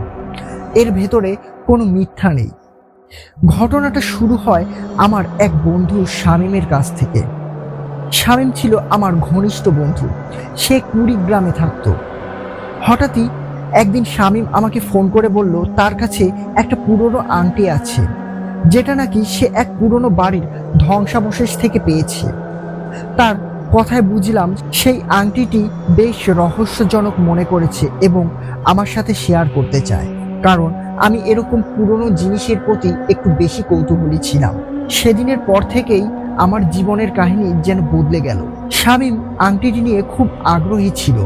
এর ভেতরে কোনো মিথ্যা নেই। ঘটনাটা শুরু হয় আমার এক বন্ধু শামীমের কাছ থেকে। শামীম ছিল আমার ঘনিষ্ঠ বন্ধু। সে কুড়িগ্রামে থাকতো। হঠাৎই একদিন শামীম আমাকে ফোন করে বলল তার কাছে একটা পুরনো আংটি আছে, যেটা নাকি সে এক পুরনো বাড়ির ধ্বংসাবশেষ থেকে পেয়েছে। তার কথায় বুঝলাম সেই আংটিটি বেশ রহস্যজনক মনে করেছে এবং আমার সাথে শেয়ার করতে চায়, কারণ আমি এরকম পুরনো জিনিসের প্রতি একটু বেশি কৌতূহলী ছিলাম। সেদিনের পর থেকেই আমার জীবনের কাহিনী যেন বদলে গেল। শামীম আংটিটি নিয়ে খুব আগ্রহী ছিল।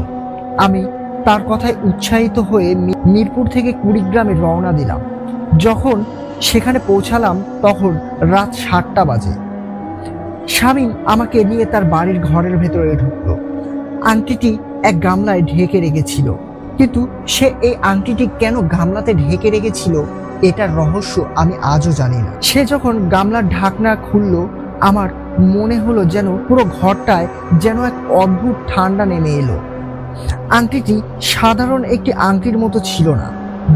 আমি তার কথায় উৎসাহিত হয়ে মিরপুর থেকে কুড়িগ্রামে রওনা দিলাম। যখন সেখানে পৌঁছালাম তখন রাত 7টা বাজে। শামীম আমাকে নিয়ে তার বাড়ির ঘরের ভেতরে ঢুকলো। আংটিটি এক গামলায় ঢেকে রেখেছিল, কিন্তু সে এই আংটিটি কেন গামলাতে ঢেকে রেখেছিল এটার রহস্য আমি আজও জানি না। সে যখন গামলার ঢাকনা খুললো আমার মনে হলো যেন পুরো ঘরটায় যেন এক অদ্ভুত ঠান্ডা নেমে এলো। আংটিটি সাধারণ একটি আংটির মতো ছিল না,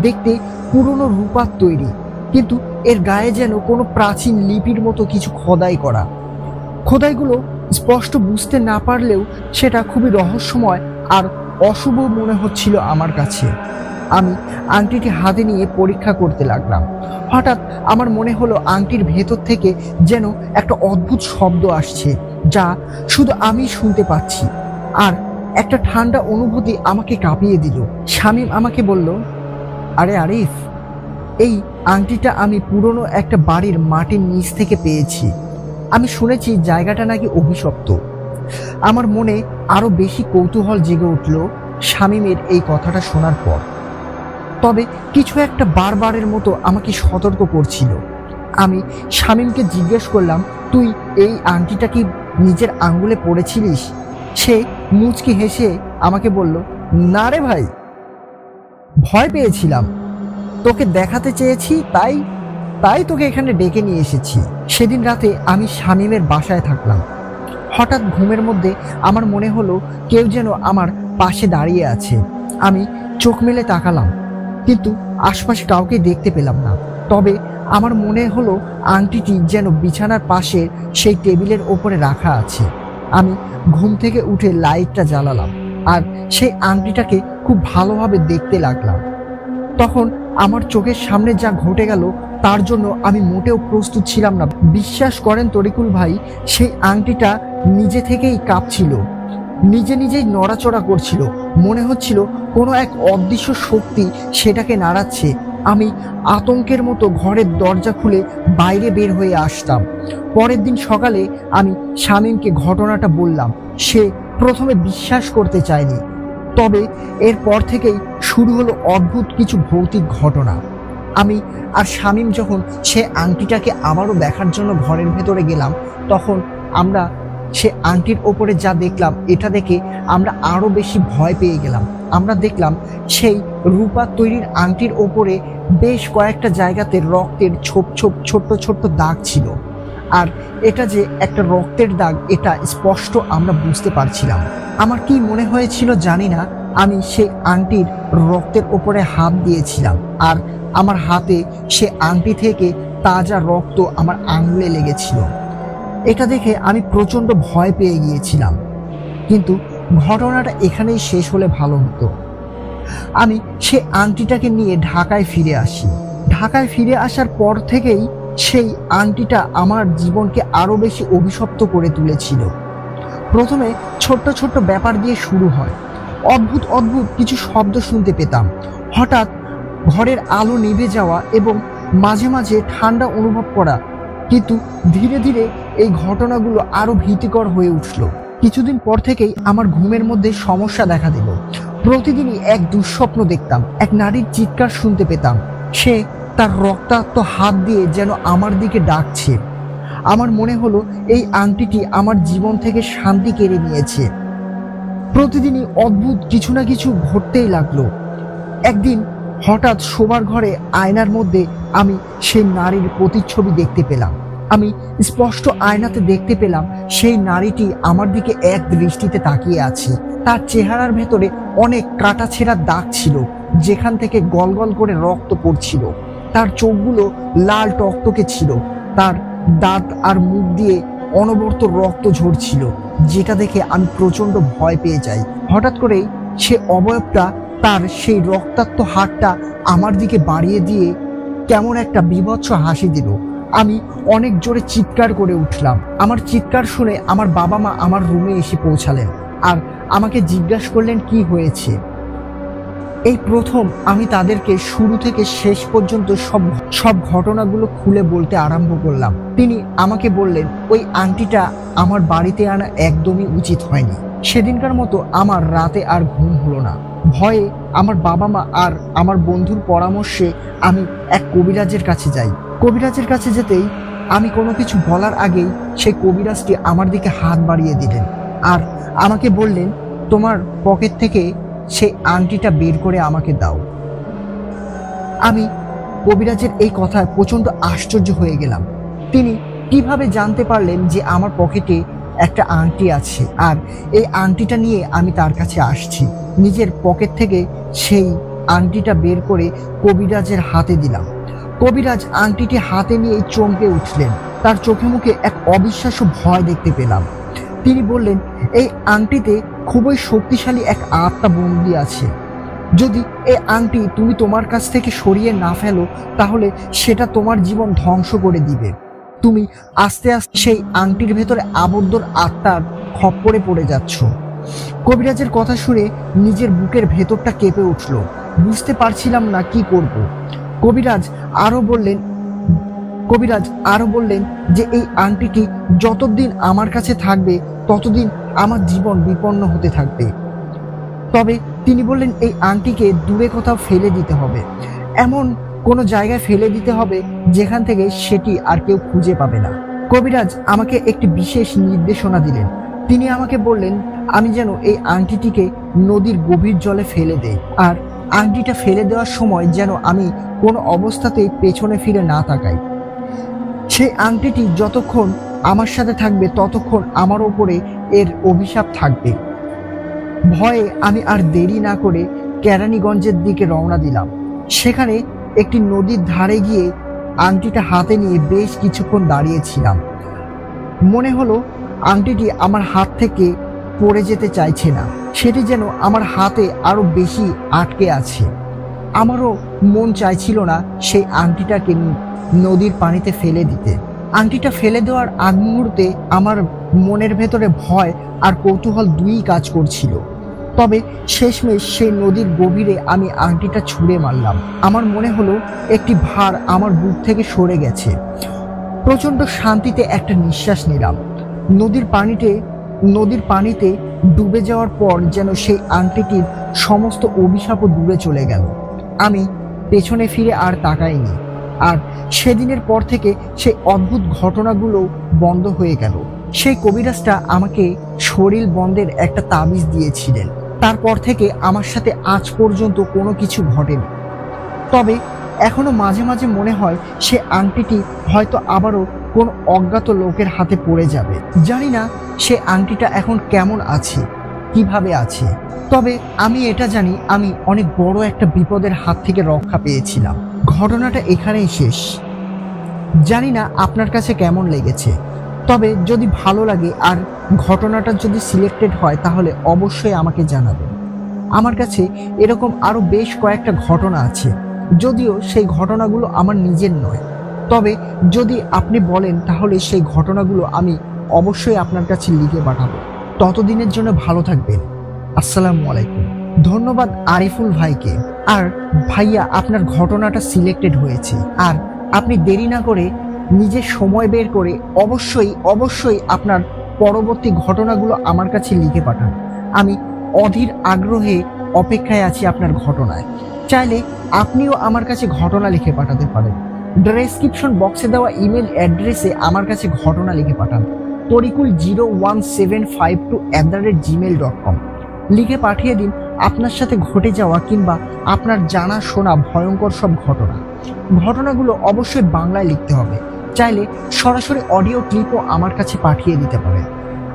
দেখতে পুরনো রূপার তৈরি, কিন্তু এর গায়ে যেন কোনো প্রাচীন লিপির মতো কিছু খোদাই করা। খোদাইগুলো স্পষ্ট বুঝতে না পারলেও সেটা খুবই রহস্যময় আর অশুভ মনে হচ্ছিল আমার কাছে। আমি আংটিটি হাতে নিয়ে পরীক্ষা করতে লাগলাম। হঠাৎ আমার মনে হলো আংটির ভেতর থেকে যেন একটা অদ্ভুত শব্দ আসছে, যা শুধু আমি শুনতে পাচ্ছি, আর একটা ঠান্ডা অনুভূতি আমাকে কাঁপিয়ে দিল। শামীম আমাকে বলল, আরে আরিফ, এই আংটিটা আমি পুরনো একটা বাড়ির মাটির নিচ থেকে পেয়েছি। আমি শুনেছি জায়গাটা নাকি অভিশপ্ত। আমার মনে আরো বেশি কৌতূহল জেগে উঠল শামীমের এই কথাটা শোনার পর। তবে কিছু একটা বারবারের মতো আমাকে সতর্ক করছিল। আমি শামীমকে জিজ্ঞেস করলাম, তুই এই আংটিটা কি নিজের আঙ্গুলে পড়েছিলিস? সে মুচকি হেসে আমাকে বলল, না রে ভাই, ভয় পেয়েছিলাম, তোকে দেখাতে চেয়েছি, তাই তোকে এখানে ডেকে নিয়ে এসেছি। সেদিন রাতে আমি শামীমের বাসায় থাকলাম। হঠাৎ ঘুমের মধ্যে আমার মনে হলো কেউ যেন আমার পাশে দাঁড়িয়ে আছে। আমি চোখ মেলে তাকালাম, কিন্তু আশপাশে কাউকে দেখতে পেলাম না। তবে আমার মনে হলো আংটিটি যেন বিছানার পাশে সেই টেবিলের ওপরে রাখা আছে। আমি ঘুম থেকে উঠে লাইটটা জ্বালালাম আর সেই আংটিটাকে খুব ভালোভাবে দেখতে লাগলাম। তখন আমার চোখের সামনে যা ঘটে গেল তার জন্য আমি মোটেও প্রস্তুত ছিলাম না। বিশ্বাস করেন তরিকুল ভাই, সেই আংটিটা নিজে থেকেই কাঁপছিল, নিজেই নড়াচড়া করছিল। মনে হচ্ছিল কোনো এক অদৃশ্য শক্তি সেটাকে নাড়াচ্ছে। আমি আতঙ্কের মতো ঘরের দরজা খুলে বাইরে বের হয়ে আসতাম। পরের দিন সকালে আমি শামীমকে ঘটনাটা বললাম। সে প্রথমে বিশ্বাস করতে চায়নি, তবে এরপর থেকেই শুরু হলো অদ্ভুত কিছু ভৌতিক ঘটনা। আমি আর শামীম যখন সে আংটিটাকে আবারও দেখার জন্য ঘরের ভেতরে গেলাম, তখন আমরা সে আংটির ওপরে যা দেখলাম, এটা দেখে আমরা আরো বেশি ভয় পেয়ে গেলাম। আমরা দেখলাম সেই রূপার তৈরির আংটির ওপরে বেশ কয়েকটা জায়গাতে রক্তের ছোট্ট ছোট্ট দাগ ছিল। আর এটা যে একটা রক্তের দাগ, এটা স্পষ্ট আমরা বুঝতে পারছিলাম। আমার কি মনে হয়েছিল জানি না, আমি সেই আংটির রক্তের ওপরে হাত দিয়েছিলাম, আর আমার হাতে সে আংটি থেকে তাজা রক্ত আমার আঙুলে লেগেছিল। এটা দেখে আমি প্রচন্ড ভয় পেয়ে গিয়েছিলাম, কিন্তু ঘটনাটা এখানেই শেষ হলে ভালো হতো। আমি সে আংটিটাকে নিয়ে ঢাকায় ফিরে আসি। ঢাকায় ফিরে আসার পর থেকেই সেই আংটিটা আমার জীবনকে আরো বেশি অভিশপ্ত করে তুলেছিল। প্রথমে ছোট্ট ব্যাপার দিয়ে শুরু হয়। অদ্ভুত কিছু শব্দ শুনতে পেতাম, হঠাৎ ঘরের আলো নিভে যাওয়া এবং মাঝে মাঝে ঠান্ডা অনুভব করা। কিন্তু ধীরে ধীরে এই ঘটনাগুলো আরো ভীতিকর হয়ে উঠল। কিছুদিন পর থেকেই আমার ঘুমের মধ্যে সমস্যা দেখা দিল। প্রতিদিনই এক দুঃস্বপ্ন দেখতাম, এক নারীর চিৎকার শুনতে পেতাম। সে তার রক্তাক্ত হাত দিয়ে যেন আমার দিকে ডাকছে। আমার মনে হলো এই আংটিটি আমার জীবন থেকে শান্তি কেড়ে নিয়েছে। প্রতিদিনই অদ্ভুত কিছু না কিছু ঘটতেই লাগলো। একদিন হঠাৎ শোবার ঘরে আয়নার মধ্যে আমি সেই নারীর প্রতিচ্ছবি দেখতে পেলাম। আমি স্পষ্ট আয়নাতে দেখতে পেলাম সেই নারীটি আমার দিকে এক দৃষ্টিতে তাকিয়ে আছে। তার চেহারার ভেতরে অনেক কাটাছেঁড়া দাগ ছিল, যেখান থেকে গলগল করে রক্ত পড়ছিল। তার চোখগুলো লাল টকটকে ছিল, তার দাঁত আর মুখ দিয়ে অনবরত রক্ত ঝরছিল, যেটা দেখে আমি প্রচন্ড ভয় পেয়ে যাই। হঠাৎ করেই সে অবয়বটা, তার সেই রক্তাক্ত হাতটা আমার দিকে বাড়িয়ে দিয়ে কেমন একটা বীভৎস হাসি দিল। আমি অনেক জোরে চিৎকার করে উঠলাম। আমার চিৎকার শুনে আমার বাবা মা আমার রুমে এসে পৌঁছালেন আর আমাকে জিজ্ঞাসা করলেন কি হয়েছে। এই প্রথম আমি তাদেরকে শুরু থেকে শেষ পর্যন্ত সব ঘটনাগুলো খুলে বলতে আরম্ভ করলাম। তিনি আমাকে বললেন, ওই আংটিটা আমার বাড়িতে আনা একদমই উচিত হয়নি। সেদিনকার মতো আমার রাতে আর ঘুম হলো না। ভয়ে আমার বাবা মা আর আমার বন্ধুর পরামর্শে আমি এক কবিরাজের কাছে যাই। কবিরাজের কাছে যেতেই আমি কোনো কিছু বলার আগেই সেই কবিরাজটি আমার দিকে হাত বাড়িয়ে দিলেন আর আমাকে বললেন, তোমার পকেট থেকে সেই আংটিটা বের করে আমাকে দাও। আমি কবিরাজের এই কথায় প্রচন্ড আশ্চর্য হয়ে গেলাম। তিনি কিভাবে জানতে পারলেন যে আমার পকেটে একটা আংটি আছে আর এই আংটিটা নিয়ে আমি তার কাছে আসছি? নিজের পকেট থেকে সেই আংটিটা বের করে কবিরাজের হাতে দিলাম। কবিরাজ আংটিটি হাতে নিয়ে চমকে উঠলেন। তার চোখে মুখে এক অবিশ্বাস্য ভয় দেখতে পেলাম। তিনি বললেন, এই আংটিতে খুবই শক্তিশালী এক আত্মা বন্দী আছে। যদি এই আংটি তুমি তোমার কাছ থেকে সরিয়ে না ফেলো তাহলে সেটা তোমার জীবন ধ্বংস করে দিবে। তুমি আস্তে আস্তে সেই আংটির ভেতরে আবদ্ধ আত্মার খপ্পরে পড়ে যাচ্ছ। কবিরাজের কথা শুনে নিজের বুকের ভেতরটা কেঁপে উঠল। বুঝতে পারছিলাম না কি করব। কবিরাজ আরো বললেন যে এই আংটিটি যতদিন আমার কাছে থাকবে ততদিন আমার জীবন বিপন্ন হতে থাকবে। তবে তিনি বললেন এই আংটিকে দূরে কোথাও ফেলে দিতে হবে, এমন কোনো জায়গায় ফেলে দিতে হবে যেখান থেকে সেটি আর কেউ খুঁজে পাবে না। কবিরাজ আমাকে একটি বিশেষ নির্দেশনা দিলেন। তিনি আমাকে বললেন আমি যেন এই আংটিটিকে নদীর গভীর জলে ফেলে দেই, আর আংটিটা ফেলে দেওয়ার সময় যেন আমি কোনো অবস্থাতেই পেছনে ফিরে না তাকাই। সেই আংটিটি যতক্ষণ আমার সাথে থাকবে ততক্ষণ আমার ওপরে এর অভিশাপ থাকবে। ভয়ে আমি আর দেরি না করে কেরানীগঞ্জের দিকে রওনা দিলাম। সেখানে একটি নদীর ধারে গিয়ে আংটিটা হাতে নিয়ে বেশ কিছুক্ষণ দাঁড়িয়েছিলাম। মনে হলো আংটিটি আমার হাত থেকে পড়ে যেতে চাইছে না, সেটি যেন আমার হাতে আরো বেশি আটকে আছে। আমারও মন চাইছিল না সেই আংটিটাকে নদীর পানিতে ফেলে দিতে। আংটিটা ফেলে দেওয়ার আগ মুহূর্তে আমার মনের ভেতরে ভয় আর কৌতূহল দুই কাজ করছিল। তবে শেষমেশ সেই নদীর গভীরে আমি আংটিটা ছুঁড়ে মারলাম। আমার মনে হলো একটি ভার আমার বুক থেকে সরে গেছে। প্রচন্ড শান্তিতে একটা নিঃশ্বাস নিলাম। নদীর পানিতে ডুবে যাওয়ার পর যেন সেই আংটিটির সমস্ত অভিশাপও দূরে চলে গেল। আমি পেছনে ফিরে আর তাকাইনি। আর সেদিনের পর থেকে সেই অদ্ভুত ঘটনাগুলো বন্ধ হয়ে গেল। সেই কবিরাজটা আমাকে শরীর বন্ধের একটা তাবিজ দিয়েছিলেন। তারপর থেকে আমার সাথে আজ পর্যন্ত কোনো কিছু ঘটেনি। তবে এখনো মাঝে মাঝে মনে হয় সে আংটিটি হয়তো আবারও কোন অজ্ঞাত লোকের হাতে পড়ে যাবে। জানি না সে আংটিটা এখন কেমন আছে, কিভাবে আছে। তবে আমি এটা জানি আমি অনেক বড় একটা বিপদের হাত থেকে রক্ষা পেয়েছিলাম। ঘটনাটা এখানেই শেষ। জানি না আপনার কাছে কেমন লেগেছে, তবে যদি ভালো লাগে আর ঘটনাটা যদি সিলেক্টেড হয় তাহলে অবশ্যই আমাকে জানাবেন। আমার কাছে এরকম আরো বেশ কয়েকটা ঘটনা আছে, যদিও সেই ঘটনাগুলো আমার নিজের নয়। তবে যদি আপনি বলেন তাহলে সেই ঘটনাগুলো আমি অবশ্যই আপনার কাছে লিখে পাঠাবো। ততদিনের জন্য ভালো থাকবেন। আসসালামু আলাইকুম। ধন্যবাদ আরিফুল ভাইকে। আর ভাইয়া, আপনার ঘটনাটা সিলেক্টেড হয়েছে, আর আপনি দেরি না করে নিজের সময় বের করে অবশ্যই আপনার পরবর্তী ঘটনাগুলো আমার কাছে লিখে পাঠান। আমি অধীর আগ্রহে অপেক্ষায় আছি আপনার ঘটনায়। চাইলে আপনিও আমার কাছে ঘটনা লিখে পাঠাতে পারেন। ডেসক্রিপশন বক্সে দেওয়া ইমেল অ্যাড্রেসে আমার কাছে ঘটনা লিখে পাঠান। torikul01752@gmail.com লিখে পাঠিয়ে দিন আপনার সাথে ঘটে যাওয়া কিংবা আপনার জানা শোনা ভয়ঙ্কর সব ঘটনাগুলো অবশ্যই বাংলায় লিখতে হবে। চাইলে সরাসরি অডিও ক্লিপও আমার কাছে পাঠিয়ে দিতে পারেন।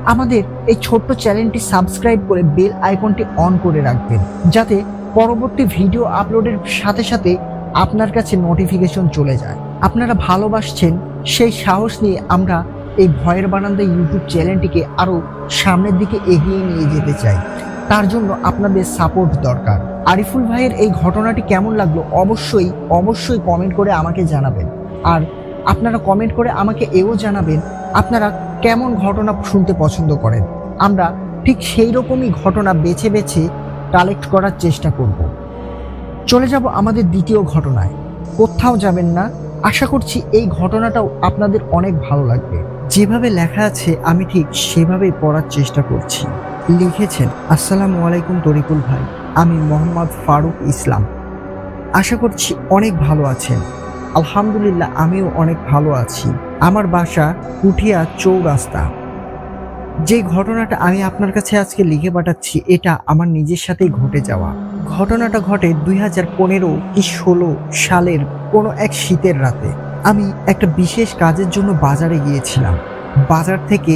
আমাদের এই ছোট্ট চ্যানেলটি সাবস্ক্রাইব করে বেল আইকনটি অন করে রাখবেন, যাতে পরবর্তী ভিডিও আপলোডের সাথে সাথে আপনার কাছে নোটিফিকেশন চলে যায়। আপনারা ভালোবাসছেন, সেই সাহস নিয়ে আমরা এই ভয়ের বারান্দা ইউটিউব চ্যানেলটিকে আরো সামনের দিকে এগিয়ে নিয়ে যেতে চাই। তার জন্য আপনাদের সাপোর্ট দরকার। আরিফুল ভাইয়ের এই ঘটনাটি কেমন লাগলো অবশ্যই কমেন্ট করে আমাকে জানাবেন। আর আপনারা কমেন্ট করে আমাকে এও জানাবেন আপনারা কেমন ঘটনা শুনতে পছন্দ করেন। আমরা ঠিক সেই রকমই ঘটনা বেছে বেছে কালেক্ট করার চেষ্টা করব। চলে যাব আমাদের দ্বিতীয় ঘটনায়। কোথাও যাবেন না। আশা করছি এই ঘটনাটাও আপনাদের অনেক ভালো লাগবে। যেভাবে লেখা আছে আমি ঠিক সেভাবেই পড়ার চেষ্টা করছি। লিখেছেন, আসসালামু আলাইকুম তরিকুল ভাই, আমি মোহাম্মদ ফারুক ইসলাম। আশা করছি অনেক ভালো আছেন। আলহামদুলিল্লাহ, আমিও অনেক ভালো আছি। আমার বাসা পুঠিয়া চৌরাস্তা। যে ঘটনাটা আমি আপনার কাছে আজকে লিখে পাঠাচ্ছি এটা আমার নিজের সাথেই ঘটে যাওয়া। ঘটনাটা ঘটে 2015 কি 16 সালের কোনো এক শীতের রাতে। আমি একটা বিশেষ কাজের জন্য বাজারে গিয়েছিলাম। বাজার থেকে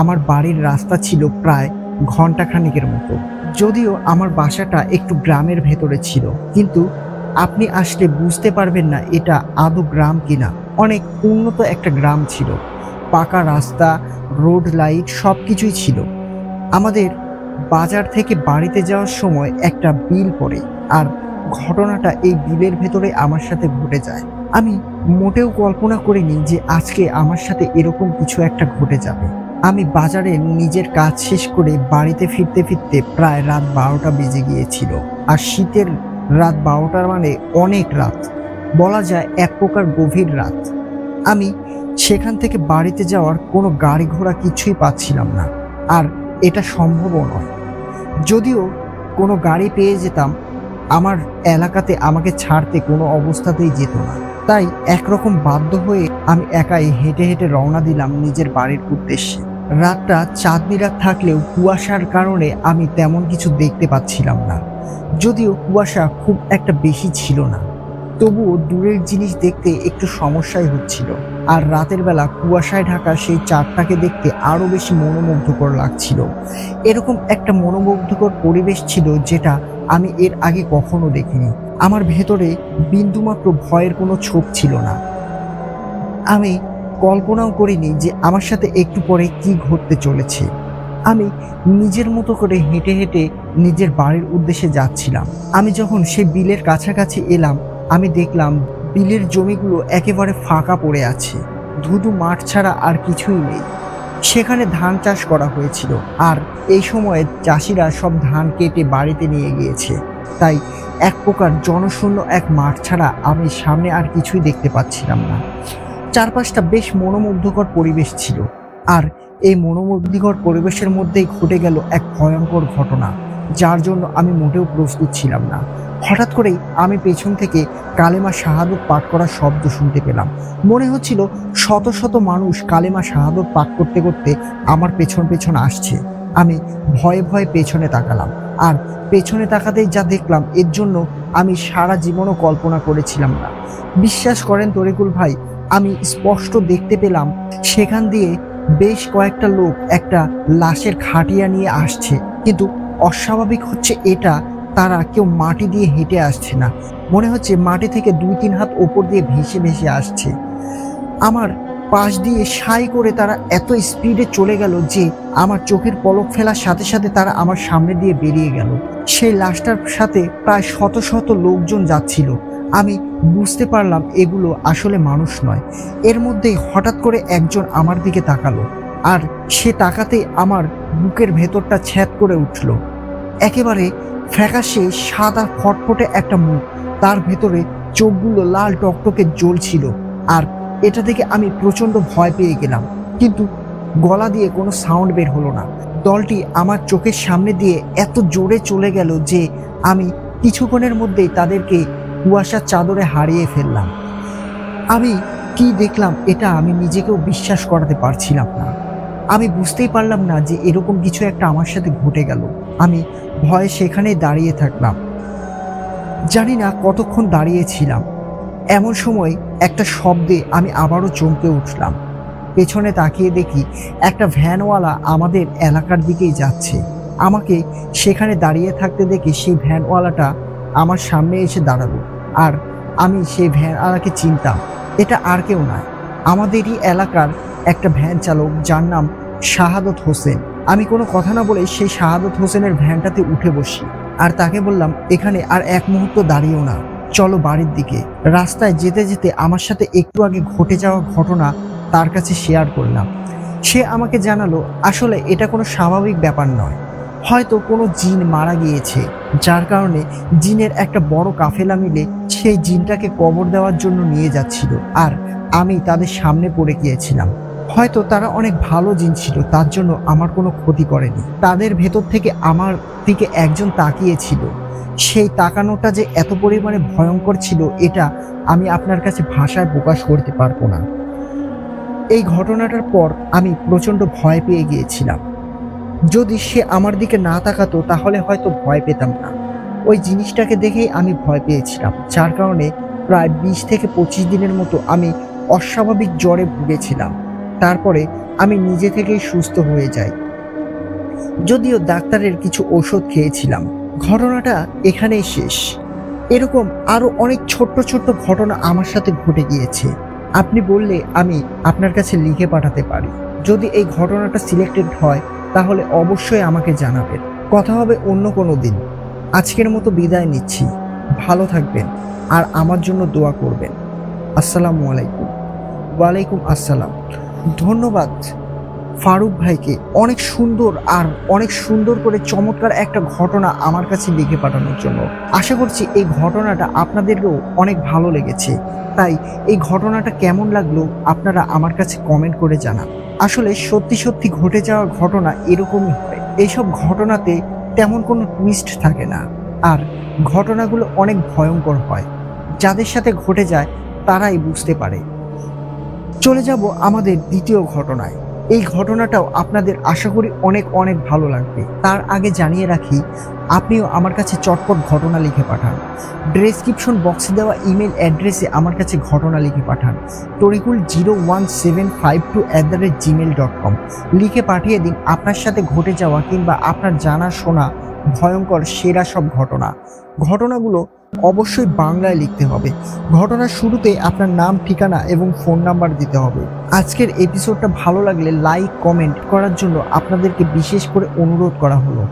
আমার বাড়ির রাস্তা ছিল প্রায় ঘন্টাখানেকের মতো। যদিও আমার বাসাটা একটু গ্রামের ভেতরে ছিল, কিন্তু আপনি আসলে বুঝতে পারবেন না এটা আদৌ গ্রাম কিনা। অনেক উন্নত একটা গ্রাম ছিল, পাকা রাস্তা, রোড লাইট সবকিছুই ছিল। আমাদের বাজার থেকে বাড়িতে যাওয়ার সময় একটা বিল পড়ে, আর ঘটনাটা এই বিলের ভেতরে আমার সাথে ঘটে যায়। আমি মোটেও কল্পনা করিনি যে আজকে আমার সাথে এরকম কিছু একটা ঘটে যাবে। আমি বাজারে নিজের কাজ শেষ করে বাড়িতে ফিরতে ফিরতে প্রায় রাত 12টা বেজে গিয়েছিল। আর শীতের রাত 12টা মানে অনেক রাত, বলা যায় এক প্রকার গভীর রাত। আমি সেখান থেকে বাড়িতে যাওয়ার কোনো গাড়ি ঘোড়া কিছুই পাচ্ছিলাম না, আর এটা সম্ভবও নয়। যদিও কোনো গাড়ি পেয়ে যেতাম, আমার এলাকাতে আমাকে ছাড়তে কোনো অবস্থাতেই যেত না। তাই একরকম বাধ্য হয়ে আমি একাই হেঁটে হেঁটে রওনা দিলাম নিজের বাড়ির উদ্দেশ্যে। রাতটা চাঁদনি রাত থাকলেও কুয়াশার কারণে আমি তেমন কিছু দেখতে পাচ্ছিলাম না। যদিও কুয়াশা খুব একটা বেশি ছিল না, তবুও দূরের জিনিস দেখতে একটু সমস্যাই হচ্ছিল। আর রাতের বেলা কুয়াশায় ঢাকা সেই চাঁদটাকে দেখতে আরো বেশি মনোমুগ্ধকর লাগছিল। এরকম একটা মনোমুগ্ধকর পরিবেশ ছিল যেটা আমি এর আগে কখনো দেখিনি। আমার ভেতরে বিন্দুমাত্র ভয়ের কোনো ছোপ ছিল না। আমি কল্পনাও করিনি যে আমার সাথে একটু পরে কি ঘটতে চলেছে। আমি নিজের মতো করে হেঁটে হেঁটে নিজের বাড়ির উদ্দেশ্যে যাচ্ছিলাম। আমি যখন সেই বিলের কাছাকাছি এলাম, আমি দেখলাম বিলের জমিগুলো একেবারে ফাঁকা পড়ে আছে, ধুধু মাঠ ছাড়া আর কিছুই নেই। সেখানে ধান চাষ করা হয়েছিল, আর এই সময়ে চাষিরা সব ধান কেটে বাড়িতে নিয়ে গিয়েছে। তাই এক প্রকার জনশূন্য এক মাঠ ছাড়া আমি সামনে আর কিছুই দেখতে পাচ্ছিলাম না। চারপাশটা বেশ মনোমুগ্ধকর পরিবেশ ছিল, আর এই মনোমুগ্ধকর পরিবেশের মধ্যেই ঘটে গেল এক ভয়ঙ্কর ঘটনা, যার জন্য আমি মোটেও প্রস্তুত ছিলাম না। হঠাৎ করেই আমি পেছন থেকে কালেমা শাহাদত পাঠ করার শব্দ শুনতে পেলাম। মনে হচ্ছিল শত শত মানুষ কালেমা শাহাদত পাঠ করতে করতে আমার পেছন পেছন আসছে। আমি ভয়ে ভয়ে পেছনে তাকালাম, আর পেছনে তাকাতেই যা দেখলাম এর জন্য আমি সারা জীবনও কল্পনা করেছিলাম না। বিশ্বাস করেন তরিকুল ভাই, আমি স্পষ্ট দেখতে পেলাম সেখান দিয়ে বেশ কয়েকটা লোক একটা লাশের খাটিয়া নিয়ে আসছে। কিন্তু অস্বাভাবিক হচ্ছে এটা, তারা কেউ মাটি দিয়ে হেঁটে আসছে না, মনে হচ্ছে মাটি থেকে 2-3 হাত ওপর দিয়ে ভেসে ভেসে আসছে। আমার পাশ দিয়ে সাই করে তারা এত স্পিডে চলে গেল যে আমার চোখের পলক ফেলার সাথে সাথে তারা আমার সামনে দিয়ে বেরিয়ে গেল। সেই লাশটার সাথে প্রায় শত শত লোকজন যাচ্ছিল। আমি বুঝতে পারলাম এগুলো আসলে মানুষ নয়। এর মধ্যেই হঠাৎ করে একজন আমার দিকে তাকালো, আর সে তাকাতেই আমার বুকের ভেতরটা ছ্যাদ করে উঠল। একেবারে ফ্যাকাশে সাদা ফটফটে একটা মুখ, তার ভেতরে চোখগুলো লাল টকটকে জ্বলছিল। আর এটা দেখে আমি প্রচন্ড ভয় পেয়ে গেলাম, কিন্তু গলা দিয়ে কোনো সাউন্ড বের হলো না। দলটি আমার চোখের সামনে দিয়ে এত জোরে চলে গেল যে আমি কিছুক্ষণের মধ্যেই তাদেরকে কুয়াশার চাদরে হারিয়ে ফেললাম। আমি কি দেখলাম এটা আমি নিজেকেও বিশ্বাস করাতে পারছিলাম না। আমি বুঝতেই পারলাম না যে এরকম কিছু একটা আমার সাথে ঘটে গেল। আমি ভয়ে সেখানেই দাঁড়িয়ে থাকলাম। জানি না কতক্ষণ দাঁড়িয়েছিলাম। এমন সময় একটা শব্দে আমি আবারও চমকে উঠলাম। পেছনে তাকিয়ে দেখি একটা ভ্যানওয়ালা আমাদের এলাকার দিকেই যাচ্ছে। আমাকে সেখানে দাঁড়িয়ে থাকতে দেখে সেই ভ্যানওয়ালাটা আমার সামনে এসে দাঁড়ালো, আর আমি সেই ভ্যানওয়ালাকে চিনতাম। এটা আর কেউ নয়, আমাদেরই এলাকার একটা ভ্যান চালক, যার নাম শাহাদত হোসেন। আমি কোনো কথা না বলে সেই শাহাদত হোসেনের ভ্যানটাতে উঠে বসি, আর তাকে বললাম, এখানে আর এক মুহূর্ত দাঁড়িয়েও না, চলো বাড়ির দিকে। রাস্তায় যেতে যেতে আমার সাথে একটু আগে ঘটে যাওয়া ঘটনা তার কাছে শেয়ার করলাম। সে আমাকে জানালো আসলে এটা কোনো স্বাভাবিক ব্যাপার নয়, হয়তো কোনো জিন মারা গিয়েছে, যার কারণে জিনের একটা বড় কাফেলা মিলে সেই জিনটাকে কবর দেওয়ার জন্য নিয়ে যাচ্ছিল, আর আমি তাদের সামনে পড়ে গিয়েছিলাম। হয়তো তারা অনেক ভালো জিন ছিল, তার জন্য আমার কোনো ক্ষতি করেনি। তাদের ভেতর থেকে আমার দিকে একজন তাকিয়েছিল, সেই তাকানোটা যে এত পরিমাণে ভয়ঙ্কর ছিল এটা আমি আপনার কাছে ভাষায় প্রকাশ করতে পারবো না। এই ঘটনাটার পর আমি প্রচণ্ড ভয় পেয়ে গিয়েছিলাম। যদি সে আমার দিকে না তাকাতো তাহলে হয়তো ভয় পেতাম না। ওই জিনিসটাকে দেখেই আমি ভয় পেয়েছিলাম, যার কারণে প্রায় 20 থেকে 25 দিনের মতো আমি অস্বাভাবিক জ্বরে ভুগেছিলাম। তারপরে আমি নিজে থেকেই সুস্থ হয়ে যাই, যদিও ডাক্তারের কিছু ঔষধ খেয়েছিলাম। ঘটনাটা এখানেই শেষ। এরকম আরো অনেক ছোট্ট ছোট্ট ঘটনা আমার সাথে ঘটে গিয়েছে। আপনি বললে আমি আপনার কাছে লিখে পাঠাতে পারি। যদি এই ঘটনাটা সিলেক্টেড হয় তাহলে অবশ্যই আমাকে জানাবেন। কথা হবে অন্য কোনো দিন। আজকের মতো বিদায় নিচ্ছি। ভালো থাকবেন আর আমার জন্য দোয়া করবেন। আসসালামু আলাইকুম। ওয়ালাইকুম আসসালাম। ধন্যবাদ ফারুক ভাইকে অনেক সুন্দর করে চমৎকার একটা ঘটনা আমার কাছে লিখে পাঠানোর জন্য। আশা করছি এই ঘটনাটা আপনাদেরকেও অনেক ভালো লেগেছে। তাই এই ঘটনাটা কেমন লাগলো আপনারা আমার কাছে কমেন্ট করে জানান। আসলে সত্যি সত্যি ঘটে যাওয়া ঘটনা এরকমই হয়। এইসব ঘটনাতে তেমন কোনো টুইস্ট থাকে না, আর ঘটনাগুলো অনেক ভয়ঙ্কর হয়। যাদের সাথে ঘটে যায় তারাই বুঝতে পারে। চলে যাব আমাদের দ্বিতীয় ঘটনায়। এই ঘটনাটাও আপনাদের আশা করি অনেক অনেক ভালো লাগবে। তার আগে জানিয়ে রাখি, আপনিও আমার কাছে চটপট ঘটনা লিখে পাঠান। ডেসক্রিপশন বক্সে দেওয়া ইমেল অ্যাড্রেসে আমার কাছে ঘটনা লিখে পাঠান। torikul01752@gmail.com লিখে পাঠিয়ে দিন আপনার সাথে ঘটে যাওয়া কিংবা আপনার জানা শোনা ভয়ঙ্কর সেরা সব ঘটনাগুলো অবশ্যই বাংলায় লিখতে হবে। ঘটনার শুরুতে আপনার নাম, ঠিকানা এবং ফোন নাম্বার দিতে হবে। আজকের এপিসোডটা ভালো লাগলে লাইক কমেন্ট করার জন্য আপনাদেরকে বিশেষ করে অনুরোধ করা হলো।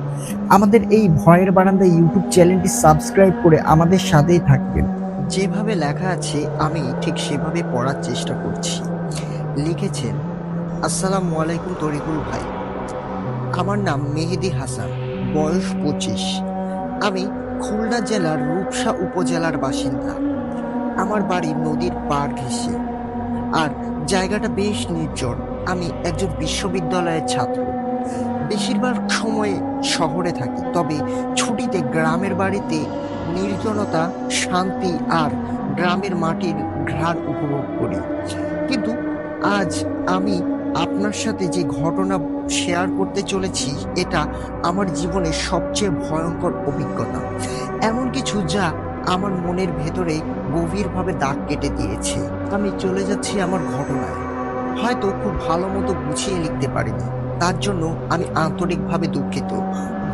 আমাদের এই ভয়ের বারান্দা ইউটিউব চ্যানেলটি সাবস্ক্রাইব করে আমাদের সাথেই থাকবেন। যেভাবে লেখা আছে আমি ঠিক সেভাবে পড়ার চেষ্টা করছি। লিখেছেন, আসসালামু আলাইকুম তরিকুল ভাই। আমার নাম মেহেদি হাসান, বয়স 25। আমি খুলনা জেলার রূপসা উপজেলার বাসিন্দা। আমার বাড়ি নদীর পাড় ঘেঁষে, আর জায়গাটা বেশ নির্জন। আমি একজন বিশ্ববিদ্যালয়ের ছাত্র। বেশিরভাগ সময় শহরে থাকি, তবে ছুটিতে গ্রামের বাড়িতে নির্জনতা, শান্তি আর গ্রামের মাটির ঘ্রাণ উপভোগ করি। কিন্তু আজ আমি আপনার সাথে যে ঘটনা শেয়ার করতে চলেছি, এটা আমার জীবনের সবচেয়ে ভয়ঙ্কর অভিজ্ঞতা। এমন কিছু যা আমার মনের ভেতরে গভীরভাবে দাগ কেটে দিয়েছে। আমি চলে যাচ্ছি আমার ঘটনায়। হয়তো খুব ভালো মতো গুছিয়ে লিখতে পারিনি, তার জন্য আমি আন্তরিকভাবে দুঃখিত।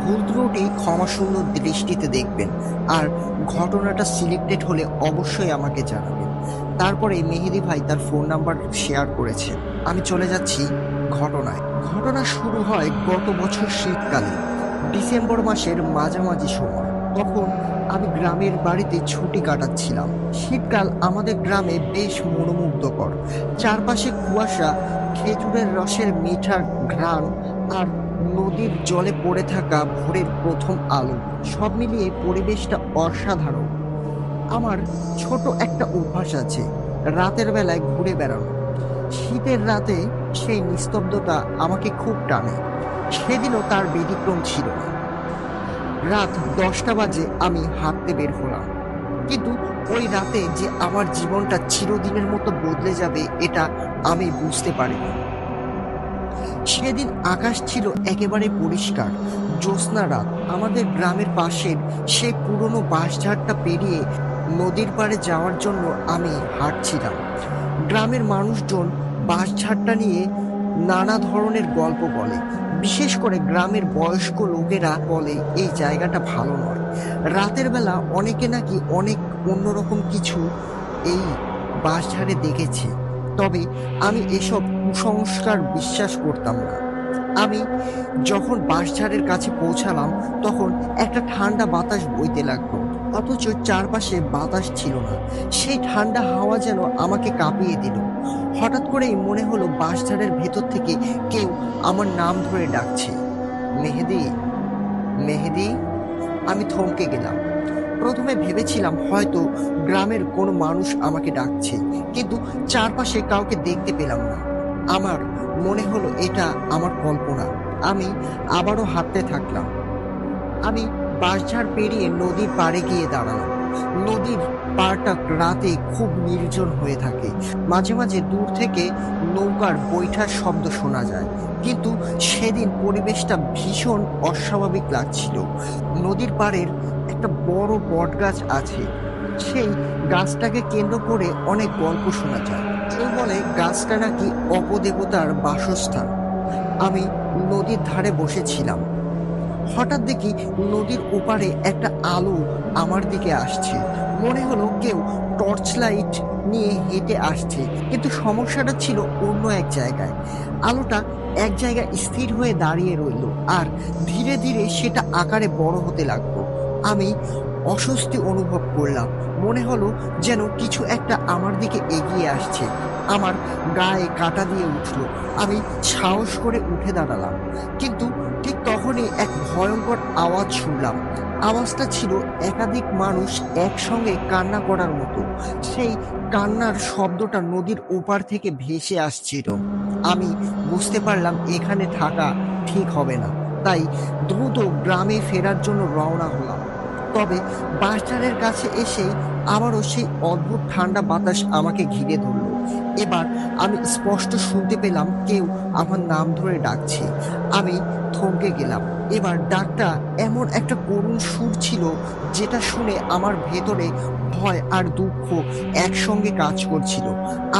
ভুল ত্রুটি ক্ষমাশূন্য দৃষ্টিতে দেখবেন, আর ঘটনাটা সিলেক্টেড হলে অবশ্যই আমাকে জানাবেন। তারপরে মেহেদি ভাই তার ফোন নাম্বার শেয়ার করেছেন। আমি চলে যাচ্ছি ঘটনায়। ঘটনা শুরু হয় গত বছর শীতকালে, ডিসেম্বর মাসের মাঝামাঝি সময়। তখন আমি গ্রামের বাড়িতে ছুটি কাটাচ্ছিলাম। শীতকাল আমাদের গ্রামে বেশ মনোমুগ্ধকর। চারপাশে কুয়াশা, খেজুরের রসের মিঠা ঘ্রাণ আর নদীর জলে পড়ে থাকা ভোরের প্রথম আলো, সব মিলিয়ে পরিবেশটা অসাধারণ। আমার ছোট একটা অভ্যাস আছে, রাতের বেলায় ঘুরে বেড়ানো। শীতের রাতে সেই নিস্তব্ধতা আমাকে খুব টানে। সেদিনও তার ব্যতিক্রম ছিল না। রাত 10টা বাজে আমি হাঁটতে বের হলাম। কিন্তু ওই রাতে যে আমার জীবনটা চিরদিনের মতো বদলে যাবে এটা আমি বুঝতে পারিনি। সেদিন আকাশ ছিল একেবারে পরিষ্কার, জ্যোৎস্না রাত। আমাদের গ্রামের পাশের সেই পুরনো বাঁশঝাড়টা পেরিয়ে নদীর পাড়ে যাওয়ার জন্য আমি হাঁটছিলাম। গ্রামের মানুষজন বাঁশঝাড়টা নিয়ে নানা ধরনের গল্প বলে। বিশেষ করে গ্রামের বয়স্ক লোকেরা বলে এই জায়গাটা ভালো নয়। রাতের বেলা অনেকে নাকি অনেক অন্যরকম কিছু এই বাঁশঝাড়ে দেখেছে। তবে আমি এসব কুসংস্কার বিশ্বাস করতাম না। আমি যখন বাঁশঝাড়ের কাছে পৌঁছালাম তখন একটা ঠান্ডা বাতাস বইতে লাগলো, অথচ চারপাশে বাতাস ছিল না। সেই ঠান্ডা হাওয়া যেন আমাকে কাঁপিয়ে দিল। হঠাৎ করেই মনে হলো বাঁশঝাড়ের ভেতর থেকে কেউ আমার নাম ধরে ডাকছে, মেহেদি, মেহেদি। আমি থমকে গেলাম। প্রথমে ভেবেছিলাম হয়তো গ্রামের কোনো মানুষ আমাকে ডাকছে, কিন্তু চারপাশে কাউকে দেখতে পেলাম না। আমার মনে হলো এটা আমার কল্পনা। আমি আবারও হাঁটতে থাকলাম। আমি বাঁশঝাড় পেরিয়ে নদীর পাড়ে গিয়ে দাঁড়ালাম। নদীর পাড়টা রাতে খুব নির্জন হয়ে থাকে। মাঝে মাঝে দূর থেকে নৌকার বৈঠার শব্দ শোনা যায়। কিন্তু সেদিন পরিবেশটা ভীষণ অস্বাভাবিক লাগছিল। নদীর পাড়ের একটা বড় বটগাছ আছে। সেই গাছটাকে কেন্দ্র করে অনেক গল্প শোনা যায়। কেউ বলে গাছটা নাকি অপদেবতার বাসস্থান। আমি নদীর ধারে বসেছিলাম, হঠাৎ দেখি নদীর ওপারে একটা আলো আমার দিকে আসছে। মনে হলো কেউ টর্চ লাইট নিয়ে হেঁটে আসছে, কিন্তু সমস্যাটা ছিল অন্য এক জায়গায়। আলোটা এক জায়গায় স্থির হয়ে দাঁড়িয়ে রইল, আর ধীরে ধীরে সেটা আকারে বড় হতে লাগলো। আমি অস্বস্তি অনুভব করলাম, মনে হলো যেন কিছু একটা আমার দিকে এগিয়ে আসছে। আমার গায়ে কাঁটা দিয়ে উঠলো। আমি সাহস করে উঠে দাঁড়ালাম, কিন্তু ঠিক তখনই এক ভয়ঙ্কর আওয়াজ শুনলাম। আওয়াজটা ছিল একাধিক মানুষ একসঙ্গে কান্না করার মতো। সেই কান্নার শব্দটা নদীর ওপার থেকে ভেসে আসছিল। আমি বুঝতে পারলাম এখানে থাকা ঠিক হবে না, তাই দ্রুত গ্রামে ফেরার জন্য রওনা হলাম। তবে বাসটারের কাছে এসেই আবারও সেই অদ্ভুত ঠান্ডা বাতাস আমাকে ঘিরে ধরল। এবার আমি স্পষ্ট শুনতে পেলাম কেউ আমার নাম ধরে ডাকছে। আমি থমকে গেলাম। এবার ডাকটা এমন একটা করুণ সুর ছিল, যেটা শুনে আমার ভেতরে ভয় আর দুঃখ একসঙ্গে কাজ করছিল।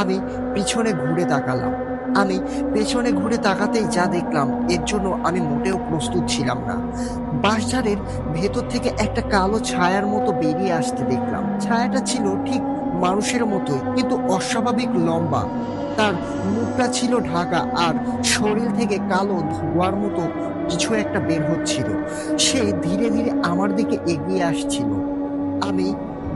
আমি পিছনে ঘুরে তাকালাম। আমি পেছনে ঘুরে তাকাতেই যা দেখলাম, এর জন্য আমি মোটেও প্রস্তুত ছিলাম না। বাঁশঝাড়ের ভেতর থেকে একটা কালো ছায়ার মতো বেরিয়ে আসতে দেখলাম। ছায়াটা ছিল ঠিক মানুষের মতোই, কিন্তু অস্বাভাবিক লম্বা। তার মুখটা ছিল ঢাকা, আর শরীর থেকে কালো ধোঁয়ার মতো কিছু একটা বের হচ্ছিল। সে ধীরে ধীরে আমার দিকে এগিয়ে আসছিল। আমি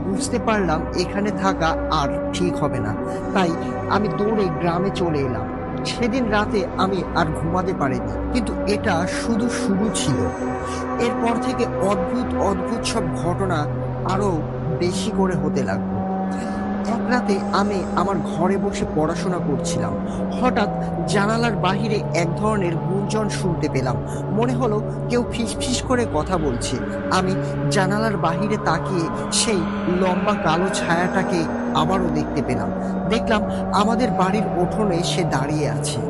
বুঝতে পারলাম এখানে থাকা আর ঠিক হবে না, তাই আমি দৌড়ে গ্রামে চলে এলাম। সেদিন রাতে আমি আর ঘুমাতে পারিনি, কিন্তু এটা শুধু শুরু ছিল। এরপর থেকে অদ্ভুত অদ্ভুত সব ঘটনা আরো বেশি করে হতে লাগলো। এক রাতে আমি আমার ঘরে বসে পড়াশোনা করছিলাম। হঠাৎ জানালার বাহিরে এক ধরনের গুঞ্জন শুনতে পেলাম। মনে হলো কেউ ফিসফিস করে কথা বলছে। আমি জানালার বাহিরে তাকিয়ে সেই লম্বা কালো ছায়াটাকে আবারও দেখতে পেলাম। দেখলাম আমাদের বাড়ির উঠোনে সে দাঁড়িয়ে আছে।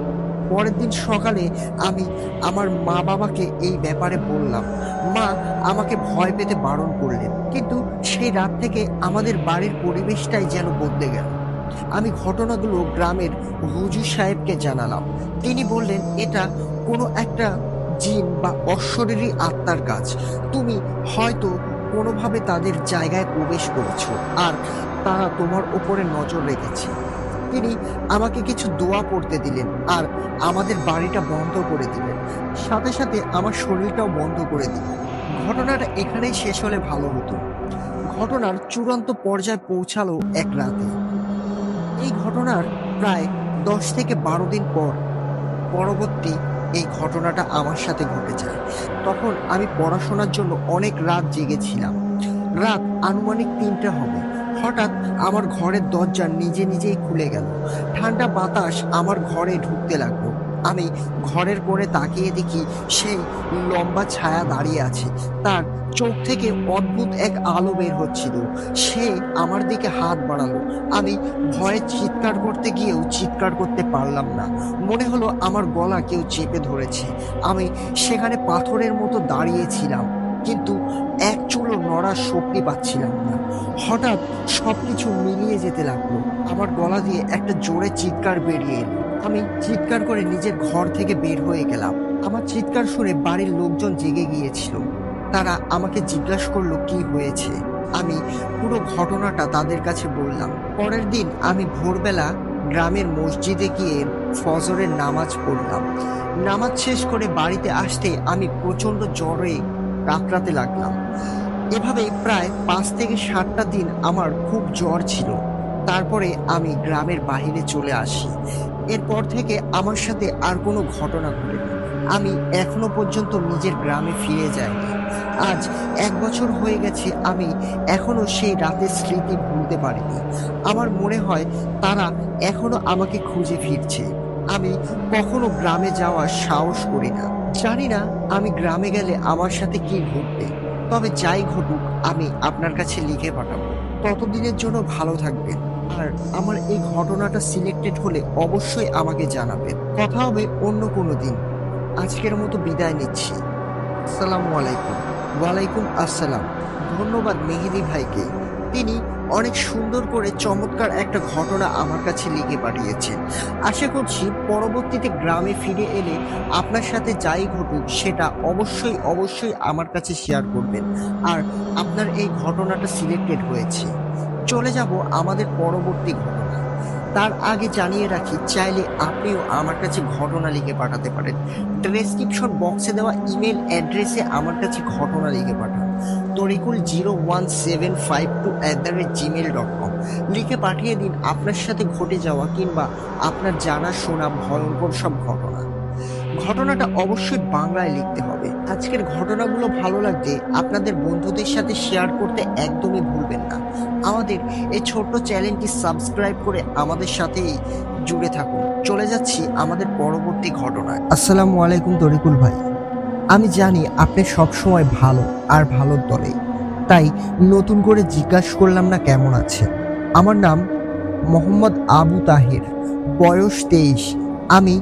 পরের দিন সকালে আমি আমার মা বাবাকে এই ব্যাপারে বললাম। মা আমাকে ভয় পেতে বারণ করলেন, কিন্তু সেই রাত থেকে আমাদের বাড়ির পরিবেশটাই যেন বদলে গেল। আমি ঘটনাগুলো গ্রামের হুজুর সাহেবকে জানালাম। তিনি বললেন এটা কোনো একটা জিন বা অশরীরী আত্মার কাজ। তুমি হয়তো কোনোভাবে তাদের জায়গায় প্রবেশ করেছো, আর তারা তোমার উপরে নজর রেখেছে। তিনি আমাকে কিছু দোয়া পড়তে দিলেন, আর আমাদের বাড়িটা বন্ধ করে দিলেন। সাথে সাথে আমার শরীরটাও বন্ধ করে দিলেন। ঘটনাটা এখানেই শেষ হলে ভালো হতো। ঘটনার চূড়ান্ত পর্যায়ে পৌঁছালো এক রাতে। এই ঘটনার প্রায় 10 থেকে 12 দিন পর পরবর্তী এই ঘটনাটা আমার সাথে ঘটে যায়। তখন আমি পড়াশোনার জন্য অনেক রাত জেগেছিলাম। রাত আনুমানিক 3টে হবে। হঠাৎ আমার ঘরের দরজা নিজে নিজেই খুলে গেল। ঠান্ডা বাতাস আমার ঘরে ঢুকতে লাগলো। আমি ঘরের কোণে তাকিয়ে দেখি সেই লম্বা ছায়া দাঁড়িয়ে আছে। তার চোখ থেকে অদ্ভুত এক আলো বের হচ্ছিল। সে আমার দিকে হাত বাড়ালো। আমি ভয়ে চিৎকার করতে গিয়েও চিৎকার করতে পারলাম না। মনে হলো আমার গলা কেউ চেপে ধরেছে। আমি সেখানে পাথরের মতো দাঁড়িয়েছিলাম, কিন্তু এক চুলও নড়ার শক্তি পাচ্ছিলাম না। হঠাৎ সবকিছু মিলিয়ে যেতে লাগলো। আমার গলা দিয়ে একটা জোরে চিৎকার বেরিয়ে এলো। আমি চিৎকার করে নিজের ঘর থেকে বের হয়ে গেলাম। আমার চিৎকার শুনে বাড়ির লোকজন জেগে গিয়েছিল। তারা আমাকে জিজ্ঞাসা করলো কি হয়েছে। আমি পুরো ঘটনাটা তাদের কাছে বললাম। পরের দিন আমি ভোরবেলা গ্রামের মসজিদে গিয়ে ফজরের নামাজ পড়লাম। নামাজ শেষ করে বাড়িতে আসতে আমি প্রচন্ড জ্বরে কাতরাতে লাগলাম। এভাবে প্রায় 5 থেকে 7টা দিন আমার খুব জ্বর ছিল। তারপরে আমি গ্রামের বাহিরে চলে আসি। এরপর থেকে আমার সাথে আর কোনো ঘটনা ঘটেনি। আমি এখনো পর্যন্ত নিজের গ্রামে ফিরে যাইনি। আজ 1 বছর হয়ে গেছে, আমি এখনো সেই রাতের স্মৃতি ভুলতে পারিনি। আমার মনে হয় তারা এখনো আমাকে খুঁজে ফিরছে। আমি কখনো গ্রামে যাওয়ার সাহস করি না। জানি না আমি গ্রামে গেলে আমার সাথে কি ঘটবে। তবে যাই ঘটুক, আমি আপনার কাছে লিখে পাঠাবো। ততদিনের জন্য ভালো থাকবেন। আর আমার এই ঘটনাটা সিলেক্টেড হলে অবশ্যই আমাকে জানাবেন। কথা হবে অন্য কোনো দিন। আজকের মতো বিদায় নিচ্ছি। আসসালামু আলাইকুম। ওয়ালাইকুম আসসালাম। ধন্যবাদ মেহেদী ভাইকে তিনি অনেক সুন্দর করে চমৎকার একটা ঘটনা আমার কাছে লিখে পাঠিয়েছেন। আশা করছি পরবর্তীতে গ্রামে ফিরে এলে আপনার সাথে যাই ঘটুক সেটা অবশ্যই অবশ্যই আমার কাছে শেয়ার করবেন। আর আপনার এই ঘটনাটা সিলেক্টেড হয়েছে। চলে যাব আমাদের পরবর্তী ঘটনা। তার আগে জানিয়ে রাখি, চাইলে আপনিও আমার কাছে ঘটনা লিখে পাঠাতে পারেন। ডেসক্রিপশন বক্সে দেওয়া ইমেল অ্যাড্রেসে আমার কাছে ঘটনা লিখে পাঠান। torikul01752@gmail.com লিখে পাঠিয়ে দিন আপনার সাথে ঘটে যাওয়া কিংবা আপনার জানা শোনা ভয়ঙ্কর সব ঘটনা। ঘটনাটা অবশ্যই বাংলায় লিখতে হবে। আজকের ঘটনাগুলো ভালো লাগলে আপনাদের বন্ধুদের সাথে শেয়ার করতে একদমই ভুলবেন না। আমাদের এই ছোট্ট চ্যানেলটি সাবস্ক্রাইব করে আমাদের সাথেই জুড়ে থাকুন। চলে যাচ্ছি আমাদের পরবর্তী ঘটনায়। আসসালামু আলাইকুম তরিকুল ভাই। আমি জানি আপনি সবসময় ভালো আর ভালোর দলে, তাই নতুন করে জিজ্ঞাসা করলাম না কেমন আছে। আমার নাম মোহাম্মদ আবু তাহের, বয়স 23। আমি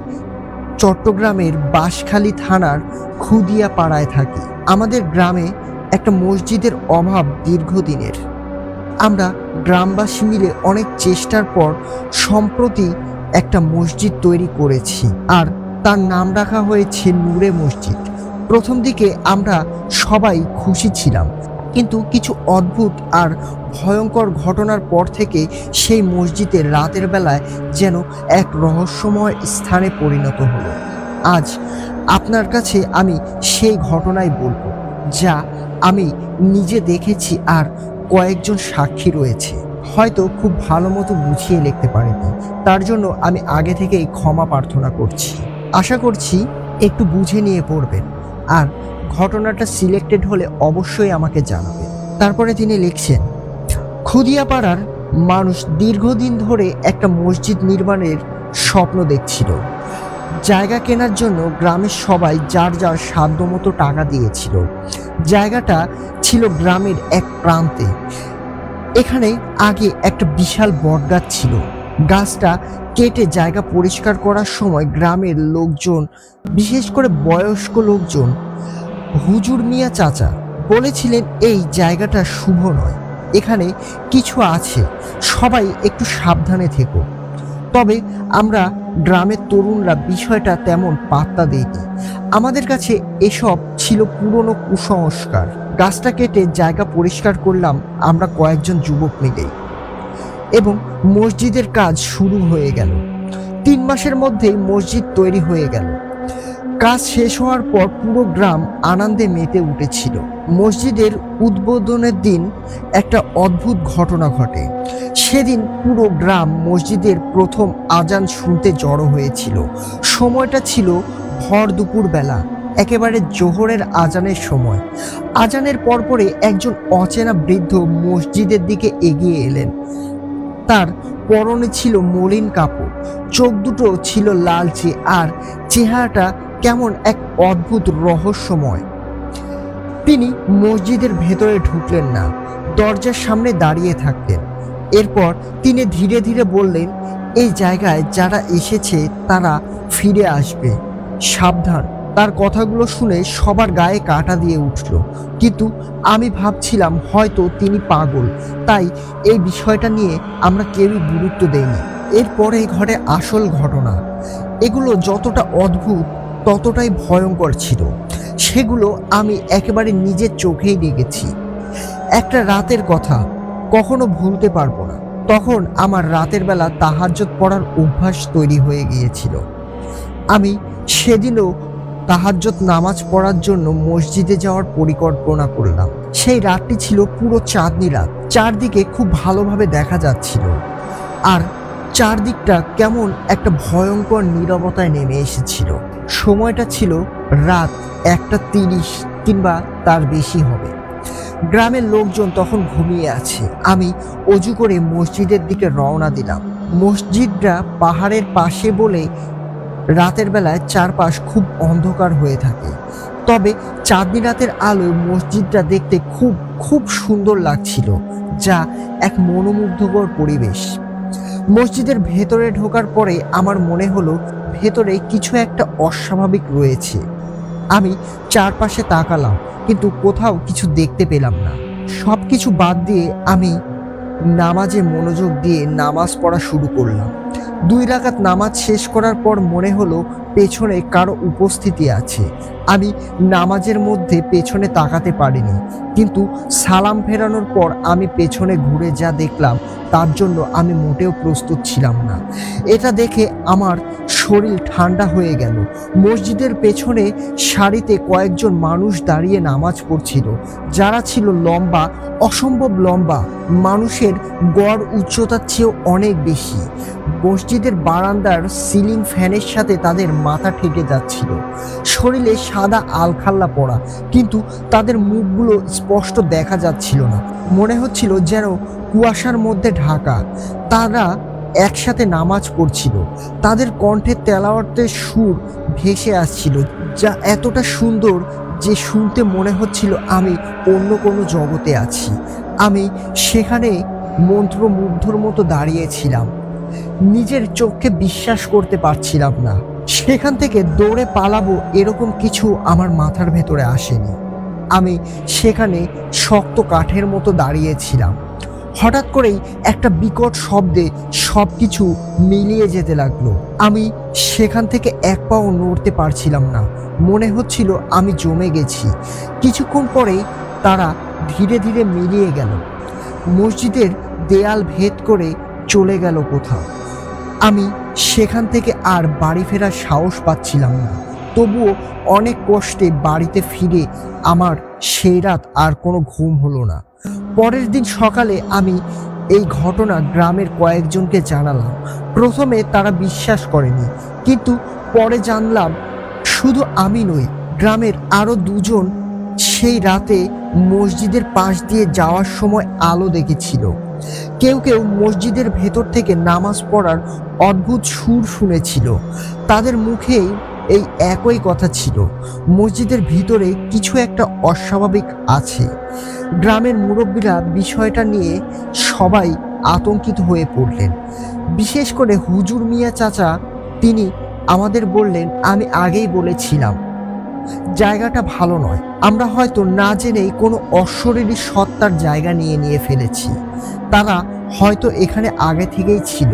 চট্টগ্রামের বাঁশখালী থানার খুদিয়া পাড়ায় থাকি। আমাদের গ্রামে একটা মসজিদের অভাব দীর্ঘদিনের। আমরা গ্রামবাসী মিলে অনেক চেষ্টার পর সম্প্রতি একটা মসজিদ তৈরি করেছি, আর তার নাম রাখা হয়েছে নূরে মসজিদ। প্রথম দিকে আমরা সবাই খুশি ছিলাম, কিন্তু কিছু অদ্ভুত আর ভয়ঙ্কর ঘটনার পর থেকে সেই মসজিদে রাতের বেলায় যেন এক রহস্যময় স্থানে পরিণত হলো। আজ আপনার কাছে আমি সেই ঘটনাই বলবো, যা আমি নিজে দেখেছি আর কয়েকজন সাক্ষী রয়েছে। হয়তো খুব ভালো মতো বুঝিয়ে লিখতে পারিনি, তার জন্য আমি আগে থেকেই ক্ষমা প্রার্থনা করছি। আশা করছি একটু বুঝে নিয়ে পড়বেন, আর ঘটনাটা সিলেক্টেড হলে অবশ্যই আমাকে জানাবেন। তারপরে তিনি লিখছেন, খুদিয়াপাড়ার মানুষ দীর্ঘদিন ধরে একটা মসজিদ নির্মাণের স্বপ্ন দেখছিল। জায়গা কেনার জন্য গ্রামের সবাই যার যার সাধ্যমতো টাকা দিয়েছিল। জায়গাটা ছিল গ্রামের এক প্রান্তে। এখানে আগে একটা বিশাল বটগাছ ছিল। গাছটা কেটে জায়গা পরিষ্কার করার সময় গ্রামের লোকজন, বিশেষ করে বয়স্ক লোকজন, হুজুর মিয়া চাচা বলেছিলেন এই জায়গাটা শুভ নয়, এখানে কিছু আছে, সবাই একটু সাবধানে থেকো। তবে আমরা গ্রামের তরুণরা বিষয়টা তেমন পাত্তা দেইনি। আমাদের কাছে এসব ছিল পুরনো কুসংস্কার। গাছটা কেটে জায়গা পরিষ্কার করলাম আমরা কয়েকজন যুবক মিলেই, এবং মসজিদের কাজ শুরু হয়ে গেল। 3 মাসের মধ্যেই মসজিদ তৈরি হয়ে গেল। কাজ শেষ হওয়ার পর পুরো গ্রাম আনন্দে মেতে উঠেছিল। মসজিদের উদ্বোধনের দিন একটা অদ্ভুত ঘটনা ঘটে। সেদিন পুরো গ্রাম মসজিদের প্রথম আজান শুনতে জড়ো হয়েছিল। সময়টা ছিল ভর দুপুর বেলা, একেবারে জোহরের আজানের সময়। আজানের পরপরে একজন অচেনা বৃদ্ধ মসজিদের দিকে এগিয়ে এলেন। তার পরনে ছিল মলিন কাপড়, চোখ দুটো ছিল লালচে, আর চেহারাটা কেমন এক অদ্ভুত রহস্যময়। তিনি মসজিদের ভেতরে ঢুকলেন না, দরজার সামনে দাঁড়িয়ে থাকতেন। এরপর তিনি ধীরে ধীরে বললেন, এই জায়গায় যারা এসেছে তারা ফিরে আসবে, সাবধান। তার কথাগুলো শুনে সবার গায়ে কাঁটা দিয়ে উঠল, কিন্তু আমি ভাবছিলাম হয়তো তিনি পাগল, তাই এই বিষয়টা নিয়ে আমরা কেউই গুরুত্ব দেইনি। এরপরে ঘটে আসল ঘটনা। এগুলো যতটা অদ্ভুত ততটাই ভয়ঙ্কর ছিল। সেগুলো আমি একেবারে নিজের চোখেই দেখেছি। একটা রাতের কথা কখনো ভুলতে পারবো না। তখন আমার রাতের বেলা তাহাজ্জুদ পড়ার অভ্যাস তৈরি হয়ে গিয়েছিল। আমি সেদিনও তাহাজ্জুদ নামাজ পড়ার জন্য মসজিদে যাওয়ার পরিকল্পনা করলাম। সেই রাতটি ছিল পুরো চাঁদনি রাত। চারদিকে খুব ভালোভাবে দেখা যাচ্ছিল, আর চারদিকটা কেমন একটা ভয়ঙ্কর নীরবতায় নেমে এসেছিল। সময়টা ছিল রাত 1:30 কিংবা তার বেশি হবে। গ্রামের লোকজন তখন ঘুমিয়ে আছে। আমি অজু করে মসজিদের দিকে রওনা দিলাম। মসজিদটা পাহাড়ের পাশে বলে রাতের বেলায় চারপাশ খুব অন্ধকার হয়ে থাকে, তবে চাঁদনি রাতের আলোয় মসজিদটা দেখতে খুব খুব সুন্দর লাগছিল, যা এক মনোমুগ্ধকর পরিবেশ। মসজিদের ভেতরে ঢোকার পরে আমার মনে হলো ভেতরে কিছু একটা অস্বাভাবিক রয়েছে। আমি চারপাশে তাকালাম, কিন্তু কোথাও কিছু দেখতে পেলাম না। সবকিছু বাদ দিয়ে আমি নামাজে মনোযোগ দিয়ে নামাজ পড়া শুরু করলাম। 2 রাকাত নামাজ শেষ করার পর মনে হলো পেছনে কারো উপস্থিতি আছে। আমি নামাজের মধ্যে পেছনে তাকাতে পারিনি, কিন্তু সালাম ফেরানোর পর আমি পেছনে ঘুরে যা দেখলাম তার জন্য আমি মোটেও প্রস্তুত ছিলাম না। এটা দেখে আমার শরীর ঠান্ডা হয়ে গেল। মসজিদের পেছনে সারিতে কয়েকজন মানুষ দাঁড়িয়ে নামাজ পড়ছিল, যারা ছিল লম্বা, অসম্ভব লম্বা। মানুষের গড় উচ্চতার চেয়েও অনেক বেশি। মসজিদের বারান্দার সিলিং ফ্যানের সাথে তাদের মাথা ঠেকে যাচ্ছিল। শরীরে সাদা আলখাল্লা পরা, কিন্তু তাদের মুখগুলো স্পষ্ট দেখা যাচ্ছিল না। মনে হচ্ছিল যেন কুয়াশার মধ্যে ঢাকা। তারা একসাথে নামাজ পড়ছিল। তাদের কণ্ঠে তেলাওয়াতের সুর ভেসে আসছিল, যা এতটা সুন্দর যে শুনতে মনে হচ্ছিল আমি অন্য কোনো জগতে আছি। আমি সেখানে মন্ত্রমুগ্ধর মতো দাঁড়িয়েছিলাম, নিজের চোখকে বিশ্বাস করতে পারছিলাম না। সেখান থেকে দৌড়ে পালাবো এরকম কিছু আমার মাথার ভেতরে আসেনি। আমি সেখানে শক্ত কাঠের মতো দাঁড়িয়েছিলাম। হঠাৎ করেই একটা বিকট শব্দে সব কিছু মিলিয়ে যেতে লাগলো। আমি সেখান থেকে এক পাও নড়তে পারছিলাম না। মনে হচ্ছিল আমি জমে গেছি। কিছুক্ষণ পরেই তারা ধীরে ধীরে মিলিয়ে গেল, মসজিদের দেয়াল ভেদ করে চলে গেল কোথাও। আমি সেখান থেকে আর বাড়ি ফেরার সাহস পাচ্ছিলাম না। তবুও অনেক কষ্টে বাড়িতে ফিরে আমার সেই রাত আর কোনো ঘুম হলো না। পরের দিন সকালে আমি এই ঘটনা গ্রামের কয়েকজনকে জানালাম। প্রথমে তারা বিশ্বাস করেনি, কিন্তু পরে জানলাম শুধু আমি নই, গ্রামের আরও 2 জন সেই রাতে মসজিদের পাশ দিয়ে যাওয়ার সময় আলো দেখেছিল। কেউ কেউ মসজিদের ভেতর থেকে নামাজ পড়ার অদ্ভুত সুর শুনেছিল। তাদের মুখেই এই একই কথা ছিল, মসজিদের ভিতরে কিছু একটা অস্বাভাবিক আছে। গ্রামের মুরব্বীরা বিষয়টা নিয়ে সবাই আতঙ্কিত হয়ে পড়লেন। বিশেষ করে হুজুর মিয়া চাচা, তিনি আমাদের বললেন, আমি আগেই বলেছিলাম জায়গাটা ভালো নয়। আমরা হয়তো না জেনেই কোনো অশরীরী সত্তার জায়গা নিয়ে ফেলেছি। তারা হয়তো এখানে আগে থেকেই ছিল।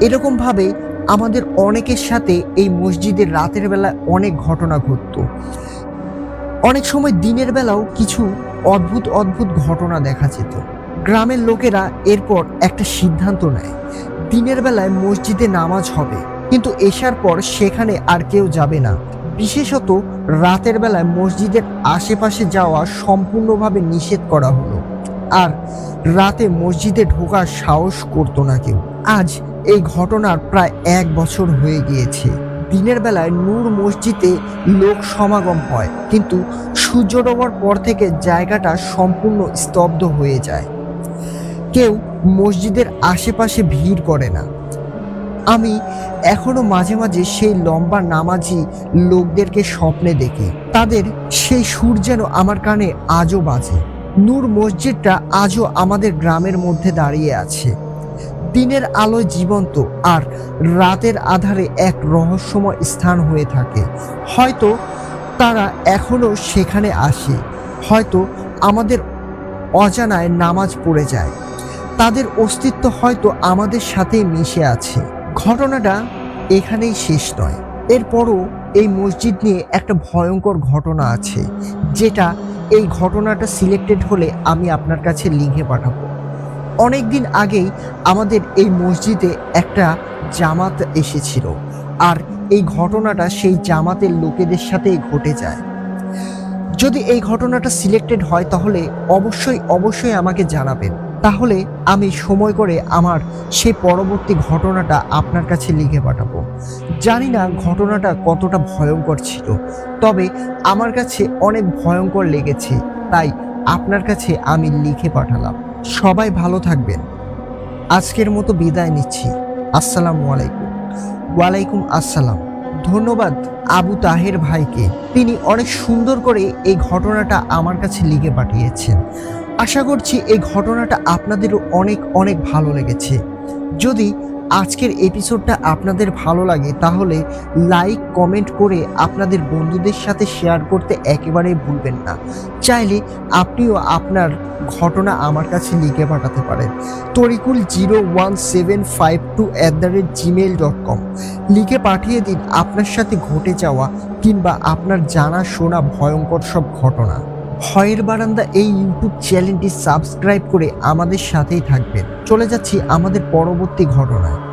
এরকমভাবে আমাদের অনেকের সাথে এই মসজিদের রাতের বেলায় অনেক ঘটনা ঘটতো। অনেক সময় দিনের বেলাও কিছু অদ্ভুত অদ্ভুত ঘটনা দেখা যেত। গ্রামের লোকেরা এরপর একটা সিদ্ধান্ত নেয়, দিনের বেলায় মসজিদে নামাজ হবে, কিন্তু এশার পর সেখানে আর কেউ যাবে না। বিশেষত রাতের বেলায় মসজিদের আশেপাশে যাওয়া সম্পূর্ণভাবে নিষেধ করা হলো, আর রাতে মসজিদে ঢোকার সাহস করতো না কেউ। আজ এই ঘটনার প্রায় 1 বছর হয়ে গিয়েছে। দিনের বেলায় নূর মসজিদে লোক সমাগম হয়, কিন্তু সূর্য ডোবার পর থেকে জায়গাটা সম্পূর্ণ স্তব্ধ হয়ে যায়। কেউ মসজিদের আশেপাশে ভিড় করে না। আমি এখনো মাঝে মাঝে সেই লম্বা নামাজি লোকদেরকে স্বপ্নে দেখি। তাদের সেই সুর যেন আমার কানে আজও বাজে। নূর মসজিদটা আজও আমাদের গ্রামের মধ্যে দাঁড়িয়ে আছে, দিনের আলোয় জীবন্ত, আর রাতের আধারে এক রহস্যময় স্থান হয়ে থাকে। হয়তো তারা এখনো সেখানে আসে, হয়তো আমাদের অজানায় নামাজ পড়ে যায়। তাদের অস্তিত্ব হয়তো আমাদের সাথে মিশে আছে। ঘটনাটা এখানেই শেষ নয়। এরপরও এই মসজিদ নিয়ে একটা ভয়ঙ্কর ঘটনা আছে, যেটা এই ঘটনাটা সিলেক্টেড হলে আমি আপনার কাছে লিখে পাঠাবো। অনেক দিন আগেই আমাদের এই মসজিদে একটা জামাত এসেছিল, আর এই ঘটনাটা সেই জামাতের লোকেদের সাথেই ঘটে যায়। যদি এই ঘটনাটা সিলেক্টেড হয় তাহলে অবশ্যই আমাকে জানাবেন। তাহলে আমি সময় করে আমার সেই পরবর্তী ঘটনাটা আপনার কাছে লিখে পাঠাবো। জানি না ঘটনাটা কতটা ভয়ঙ্কর ছিল, তবে আমার কাছে অনেক ভয়ঙ্কর লেগেছে, তাই আপনার কাছে আমি লিখে পাঠালাম। সবাই ভালো থাকবেন। আজকের মতো বিদায় নিচ্ছি। আসসালামু আলাইকুম। ওয়ালাইকুম আসসালাম। ধন্যবাদ আবু তাহের ভাইকে, তিনি অনেক সুন্দর করে এই ঘটনাটা আমার কাছে লিখে পাঠিয়েছেন। আশা করছি এই ঘটনাটা আপনাদেরও অনেক ভালো লেগেছে। যদি আজকের এপিসোডটা আপনাদের ভালো লাগে তাহলে লাইক কমেন্ট করে আপনাদের বন্ধুদের সাথে শেয়ার করতে একেবারেই ভুলবেন না। চাইলে আপনিও আপনার ঘটনা আমার কাছে লিখে পাঠাতে পারেন tariqul01752@gmail.com লিখে পাঠিয়ে দিন আপনার সাথে ঘটে যাওয়া কিংবা আপনার জানা শোনা ভয়ঙ্কর সব ঘটনা। ভয়ের বারান্দা এই ইউটিউব চ্যানেলটি সাবস্ক্রাইব করে আমাদের সাথেই থাকবেন। চলে যাচ্ছি আমাদের পরবর্তী ঘটনায়।